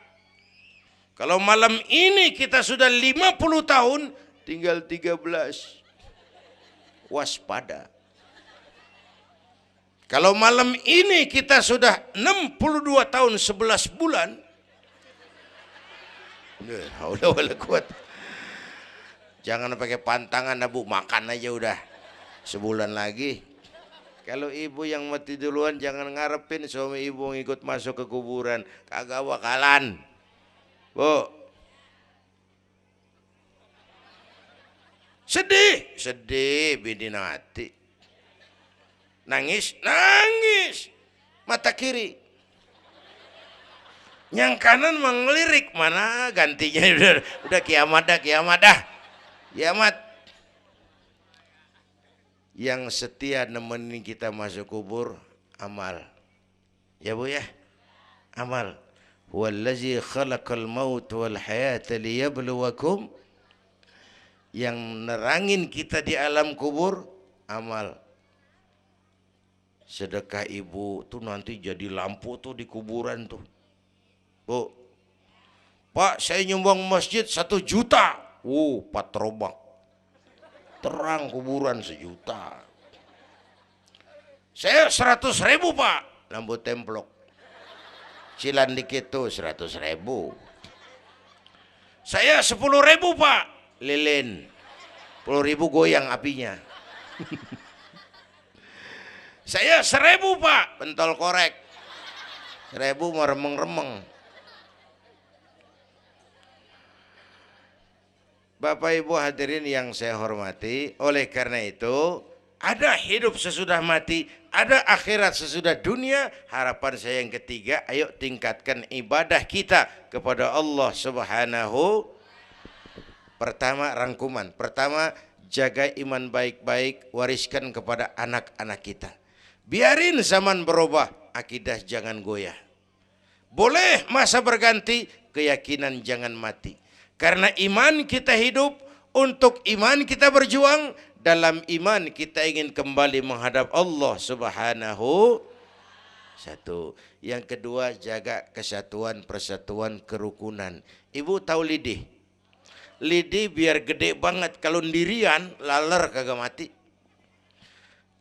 Kalau malam ini kita sudah 50 tahun, tinggal 13. Waspada. Kalau malam ini kita sudah 62 tahun 11 bulan, jangan pakai pantangan Bu, makan aja udah sebulan lagi. Kalau ibu yang mati duluan jangan ngarepin suami ibu ngikut masuk ke kuburan, kagak bakalan. Bu, sedih, sedih bini mati. Nangis, nangis. Mata kiri. Yang kanan mengelirik, mana gantinya udah kiamat dah, kiamat dah. Kiamat. Yang setia nemenin kita masuk kubur, amal. Ya Bu ya, amal. Wallazi khalaqal maut wal hayata liyabluwakum. Yang nerangin kita di alam kubur, amal. Sedekah ibu tuh nanti jadi lampu tuh di kuburan tuh. Bu, Pak saya nyumbang masjid 1 juta. Patrobak. Terang kuburan 1 juta. Saya 100.000 Pak. Lampu templok. Cilan dikit tuh 100.000. Saya 10.000 Pak. Lilin. 10.000 goyang apinya. Saya 1.000 Pak. Pentol korek. 1.000 mau remeng-remeng. Bapak Ibu hadirin yang saya hormati, oleh karena itu ada hidup sesudah mati, ada akhirat sesudah dunia. Harapan saya yang ketiga, ayo tingkatkan ibadah kita kepada Allah Subhanahu. Pertama rangkuman, pertama jaga iman baik-baik, wariskan kepada anak-anak kita. Biarin zaman berubah, akidah jangan goyah. Boleh masa berganti, keyakinan jangan mati. Karena iman kita hidup, untuk iman kita berjuang, dalam iman kita ingin kembali menghadap Allah Subhanahu. Satu. Yang kedua, jaga kesatuan, persatuan, kerukunan. Ibu tahu lidi? Lidi biar gede banget, kalau ndirian laler kagak mati.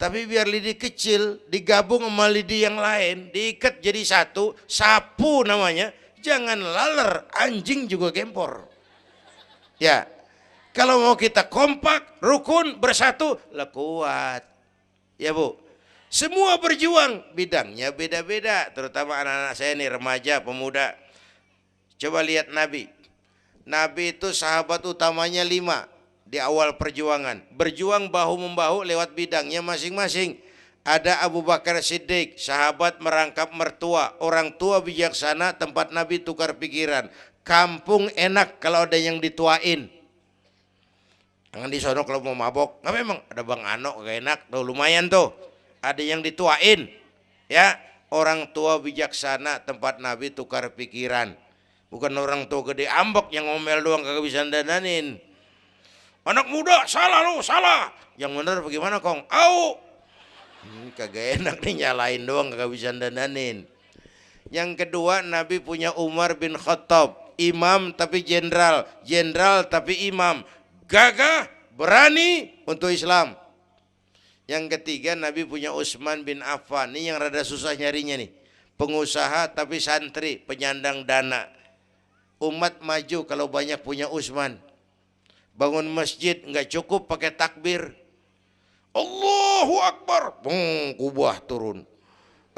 Tapi biar lidi kecil digabung sama lidi yang lain, diikat jadi satu, sapu namanya, jangan laler, anjing juga gempor. Ya, kalau mau kita kompak, rukun, bersatu, lah kuat. Ya Bu, semua berjuang, bidangnya beda-beda. Terutama anak-anak saya nih, remaja, pemuda. Coba lihat Nabi. Nabi itu sahabat utamanya 5 di awal perjuangan. Berjuang bahu-membahu lewat bidangnya masing-masing. Ada Abu Bakar Siddiq, sahabat merangkap mertua. Orang tua bijaksana, tempat Nabi tukar pikiran. Kampung enak kalau ada yang dituain. Jangan di sono kalau mau mabok. Nggak, memang ada Bang Ano gak enak tuh, lumayan tuh. Ada yang dituain. Ya, orang tua bijaksana, tempat Nabi tukar pikiran. Bukan orang tua gede ambek yang ngomel doang kagak bisa dandanin. Anak muda salah lu, salah. Yang bener bagaimana Kong? Au. Kagak enak nih, nyalain doang kagak bisa dandanin. Yang kedua, Nabi punya Umar bin Khattab. Imam tapi jenderal, jenderal tapi imam, gagah, berani untuk Islam. Yang ketiga, Nabi punya Utsman bin Affan. Ini yang rada susah nyarinya nih. Pengusaha tapi santri, penyandang dana. Umat maju kalau banyak punya Utsman. Bangun masjid nggak cukup pakai takbir. Allahu Akbar, kubah turun.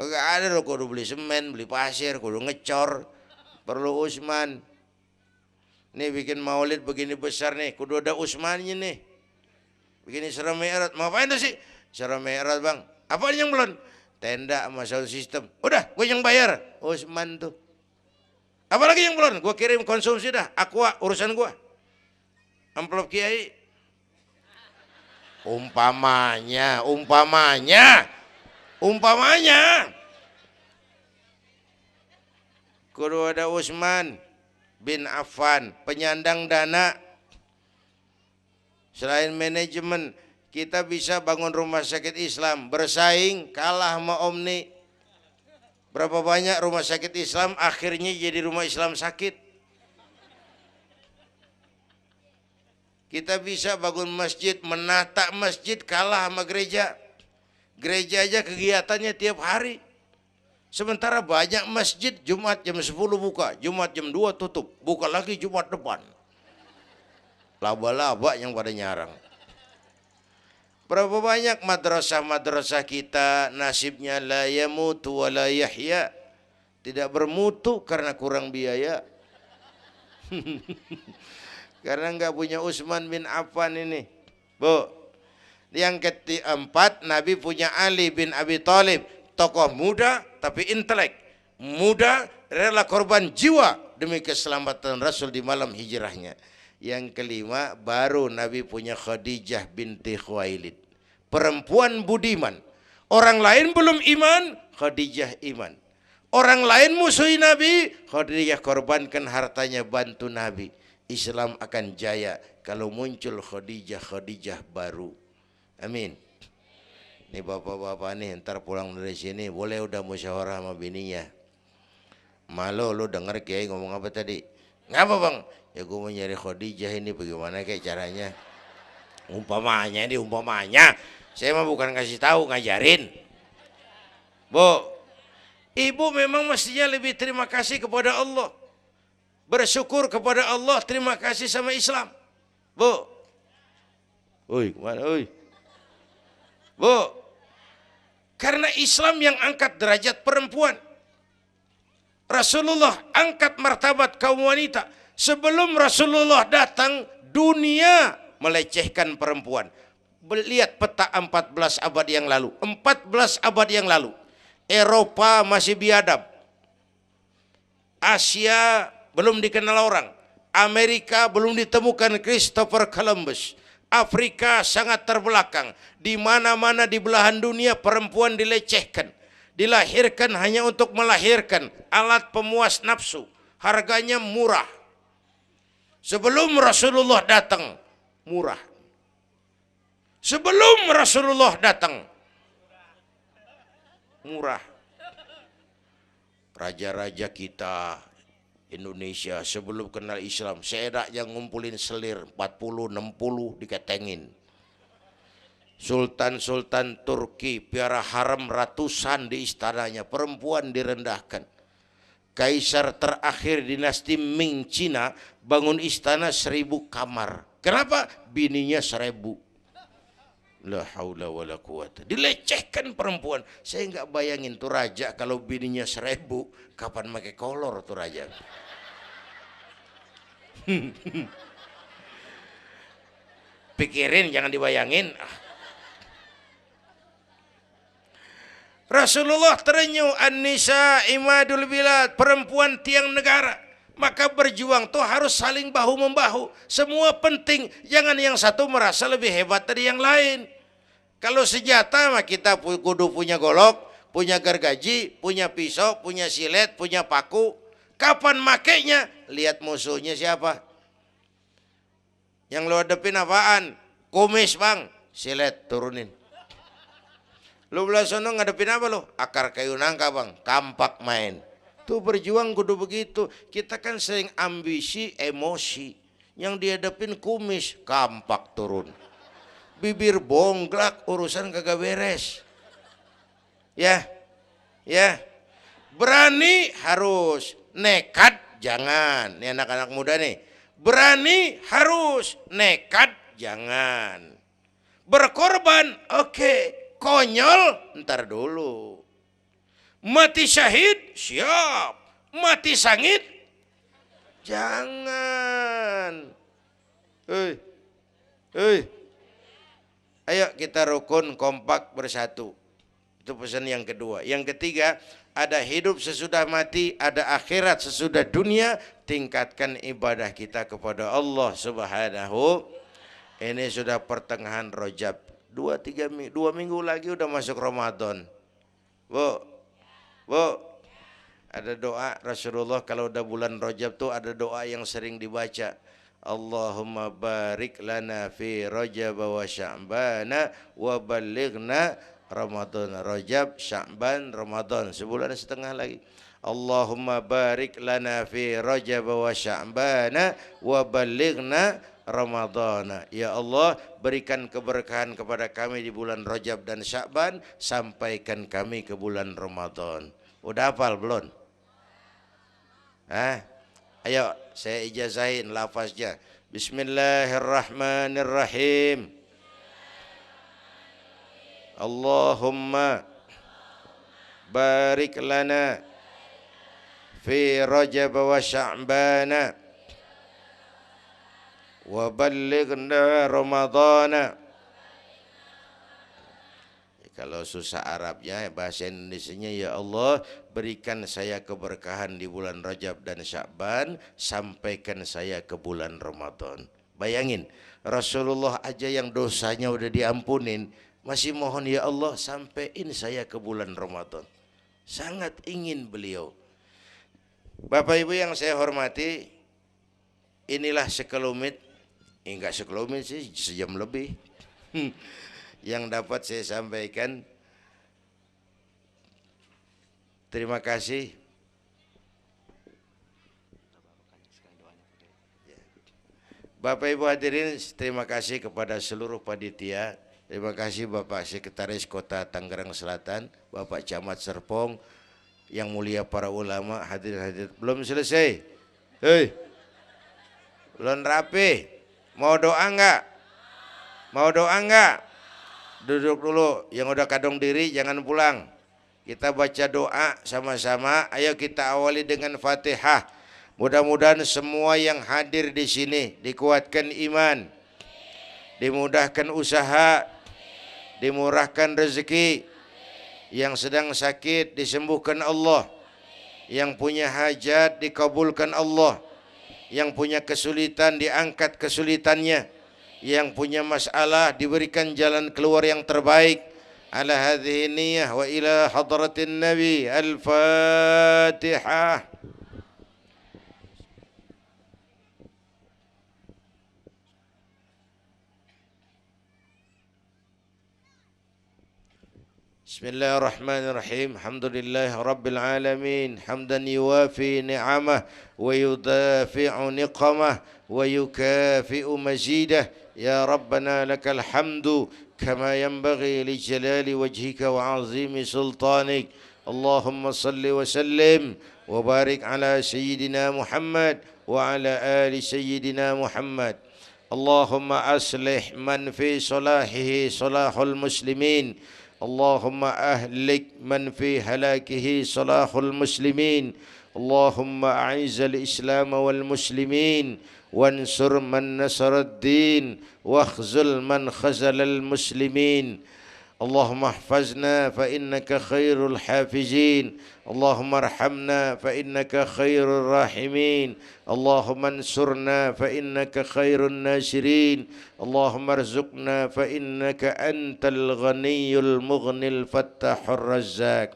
Gak ada loh, kudu beli semen, beli pasir, kudu ngecor. Perlu Utsman. Nih bikin maulid begini besar nih, kudu ada Utsmannya nih. Begini Isra Mi'raj, mau apain tuh sih? Isra Mi'raj Bang, apa yang belum? Tenda sama sound system. Udah, gue yang bayar. Utsman tuh. Apalagi yang belum? Gue kirim konsumsi dah. Aqua urusan gue. Amplop kiai. Umpamanya. Kudu ada Utsman bin Affan, penyandang dana. Selain manajemen, kita bisa bangun rumah sakit Islam, bersaing kalah sama Omni. Berapa banyak rumah sakit Islam akhirnya jadi rumah Islam sakit. Kita bisa bangun masjid, menata masjid kalah sama gereja. Gereja aja kegiatannya tiap hari. Sementara banyak masjid Jumat jam 10 buka, Jumat jam 2 tutup, buka lagi Jumat depan. Laba-laba yang pada nyarang. Berapa banyak madrasah-madrasah kita nasibnya la yamutu wa la yahya. Tidak bermutu karena kurang biaya. Karena nggak punya Utsman bin Affan ini. Bu. Yang keempat, Nabi punya Ali bin Abi Thalib, tokoh muda tapi intelek. Muda, rela korban jiwa demi keselamatan Rasul di malam hijrahnya. Yang kelima, baru Nabi punya Khadijah binti Khuwailid, perempuan budiman. Orang lain belum iman, Khadijah iman. Orang lain musuhi Nabi, Khadijah korbankan hartanya bantu Nabi. Islam akan jaya kalau muncul Khadijah baru. Amin. Nih bapak-bapak nih, ntar pulang dari sini boleh udah musyawarah sama bininya. Malu lu denger Kiai ngomong apa tadi? Ngapa bang? Ya gue mau nyari Khadijah ini, bagaimana kayak caranya? Umpamanya. Saya mah bukan kasih tahu, ngajarin. Bu, ibu memang mestinya lebih terima kasih kepada Allah. Bersyukur kepada Allah, terima kasih sama Islam. Bu. Oi, kemana oi? Bu, karena Islam yang angkat derajat perempuan. Rasulullah angkat martabat kaum wanita. Sebelum Rasulullah datang, dunia melecehkan perempuan. Lihat peta 14 abad yang lalu. 14 abad yang lalu. Eropa masih biadab. Asia belum dikenal orang. Amerika belum ditemukan Christopher Columbus. Afrika sangat terbelakang. Di mana-mana di belahan dunia perempuan dilecehkan. Dilahirkan hanya untuk melahirkan, alat pemuas nafsu. Harganya murah. Sebelum Rasulullah datang, murah. Sebelum Rasulullah datang, murah. Raja-raja kita Indonesia sebelum kenal Islam, seenak yang ngumpulin selir 40-60 diketengin. Sultan-sultan Turki piara haram ratusan di istananya, perempuan direndahkan. Kaisar terakhir dinasti Ming Cina bangun istana 1000 kamar. Kenapa? Bininya 1000. La haula wala quwata. Dilecehkan perempuan. Saya nggak bayangin tuh raja kalau bininya 1000, kapan pakai kolor tuh raja. Pikirin, jangan dibayangin. Rasulullah terenyuh, an-nisa imadul bilad, perempuan tiang negara. Maka berjuang tuh harus saling bahu-membahu. Semua penting, jangan yang satu merasa lebih hebat dari yang lain. Kalau senjata mah kita kudu punya golok, punya gergaji, punya pisau, punya silet, punya paku. Kapan makainya? Lihat musuhnya siapa. Yang lo hadapin apaan? Kumis bang, silet turunin. Lu belah sono ngadepin apa lo? Akar kayu nangka bang, kampak main. Tuh berjuang kudu begitu. Kita kan sering ambisi, emosi. Yang dihadapin kumis, kampak turun. Bibir bonglak, urusan kagak beres. Ya, berani harus, nekat jangan. Ini anak-anak muda nih. Berani harus, nekat jangan. Berkorban, oke. Konyol, ntar dulu. Mati syahid, siap. Mati sangit, jangan. Ayo kita rukun, kompak, bersatu. Itu pesan yang kedua. Yang ketiga, ada hidup sesudah mati, ada akhirat sesudah dunia. Tingkatkan ibadah kita kepada Allah Subhanahu. Ini sudah pertengahan Rajab. 2 minggu lagi udah masuk Ramadan. Bu, ada doa Rasulullah kalau udah bulan Rajab tuh ada doa yang sering dibaca. Allahumma barik lana fi Rajab wa Sya'bana wa ballighna Ramadan. Rajab, Sya'ban, Ramadan, sebulan setengah lagi. Allahumma barik lana fi Rajab wa Sya'bana wa ballighna Ramadhan. Ya Allah, berikan keberkahan kepada kami di bulan Rajab dan Sya'ban, sampaikan kami ke bulan Ramadan. Udah hafal belum? Ayo saya ijazahin lafaznya. Bismillahirrahmanirrahim. Allahumma barik lana fi Rajab wa Sya'bana wa ballighna ramadhana. Kalau susah Arabnya, bahasa Indonesianya, ya Allah berikan saya keberkahan di bulan Rajab dan Sya'ban, sampaikan saya ke bulan Ramadan. Bayangin, Rasulullah aja yang dosanya udah diampunin, masih mohon ya Allah sampaiin saya ke bulan Ramadan. Sangat ingin beliau. Bapak Ibu yang saya hormati, inilah sekelumit, enggak sekelumit sih, sejam lebih yang dapat saya sampaikan. Terima kasih. Bapak Ibu hadirin, terima kasih kepada seluruh panitia. Terima kasih Bapak Sekretaris Kota Tangerang Selatan, Bapak Camat Serpong, yang mulia para ulama, hadirin-hadirin. Belum selesai. Hei, belum rapi. Mau doa enggak? Mau doa enggak? Duduk dulu, yang udah kadung diri jangan pulang. Kita baca doa sama-sama. Ayo kita awali dengan Fatihah. Mudah-mudahan semua yang hadir di sini dikuatkan iman, dimudahkan usaha, dimurahkan rezeki, yang sedang sakit disembuhkan Allah, yang punya hajat dikabulkan Allah, yang punya kesulitan diangkat kesulitannya, yang punya masalah diberikan jalan keluar yang terbaik. Ala hadhihi niyyah wa ila hadratin nabi. Al-Fatihah. Bismillahirrahmanirrahim. Alhamdulillah rabbil alamin. Hamdan yuwafi ni'amah wa yudafi'u niqamah wa yukafi'u mazidah. Ya Rabbana lakal hamdu kama yanbaghi li jalali wajhika wa azimi sultanik. Allahumma salli wa sallim wa barik ala sayyidina Muhammad wa ala ali sayyidina Muhammad. Allahumma aslih man fi salahihi salahul muslimin. اللهم أهلك من في هلاكه صلاح المسلمين. اللهم أعز الإسلام والمسلمين وانصر من نصر الدين واخذل من خذل المسلمين. اللهم احفظنا فإنك خير الحافظين. اللهم ارحمنا فإنك خير الراحمين. اللهم انصرنا فإنك خير الناصرين. اللهم ارزقنا فإنك أنت الغني المغني الفتاح الرزاق.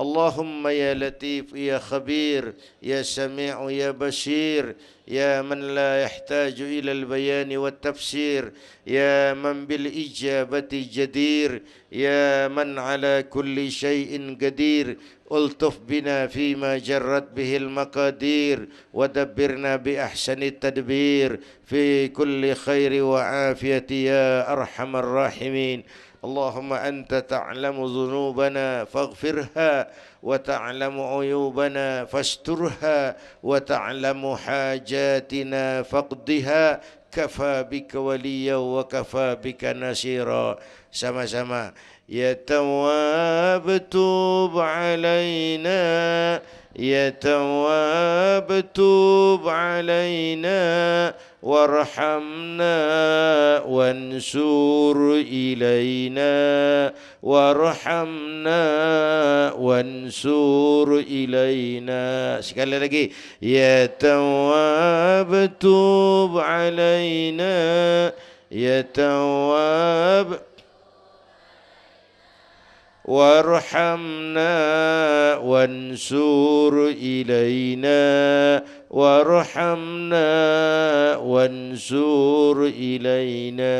اللهم يا لطيف يا خبير يا سميع يا بصير يا من لا يحتاج إلى البيان والتفسير يا من بالإجابة جدير يا من على كل شيء قدير ألطف بنا فيما جرت به المقادير ودبرنا بأحسن التدبير في كل خير وعافية يا أرحم الراحمين. اللهم أنت تعلم ذنوبنا فاغفرها وتعلم عيوبنا فاسترها وتعلم حاجاتنا فاقضها. كفى بك وليا وكفى بك نصيرا. sama-sama. Ya Tawwab tub alaina, Ya Tawwab tub alaina warhamna wansur ilaina warhamna wansur ilaina. Sekali lagi, Ya Tawwab tub alaina, Ya Tawwab warhamna wansur ilaina warhamna wansur ilaina.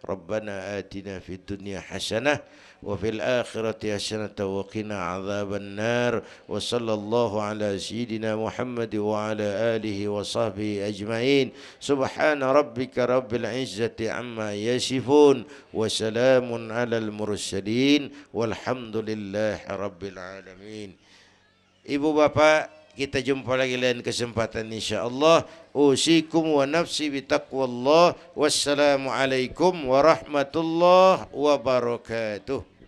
Rabbana atina fid dunya hasanah wa fil akhirati hasanah wa qina adzaban nar. Wa sallallahu ala sayyidina Muhammad wa ala alihi wa sahbihi ajma'in. Subhana rabbika rabbil izzati amma yasifun wa salamun alal mursalin walhamdulillahi rabbil alamin. Ibu bapak, kita jumpa lagi lain kesempatan insyaallah. Usikum wa nafsi bitaqwallah. Wassalamu alaikum warahmatullahi wabarakatuh.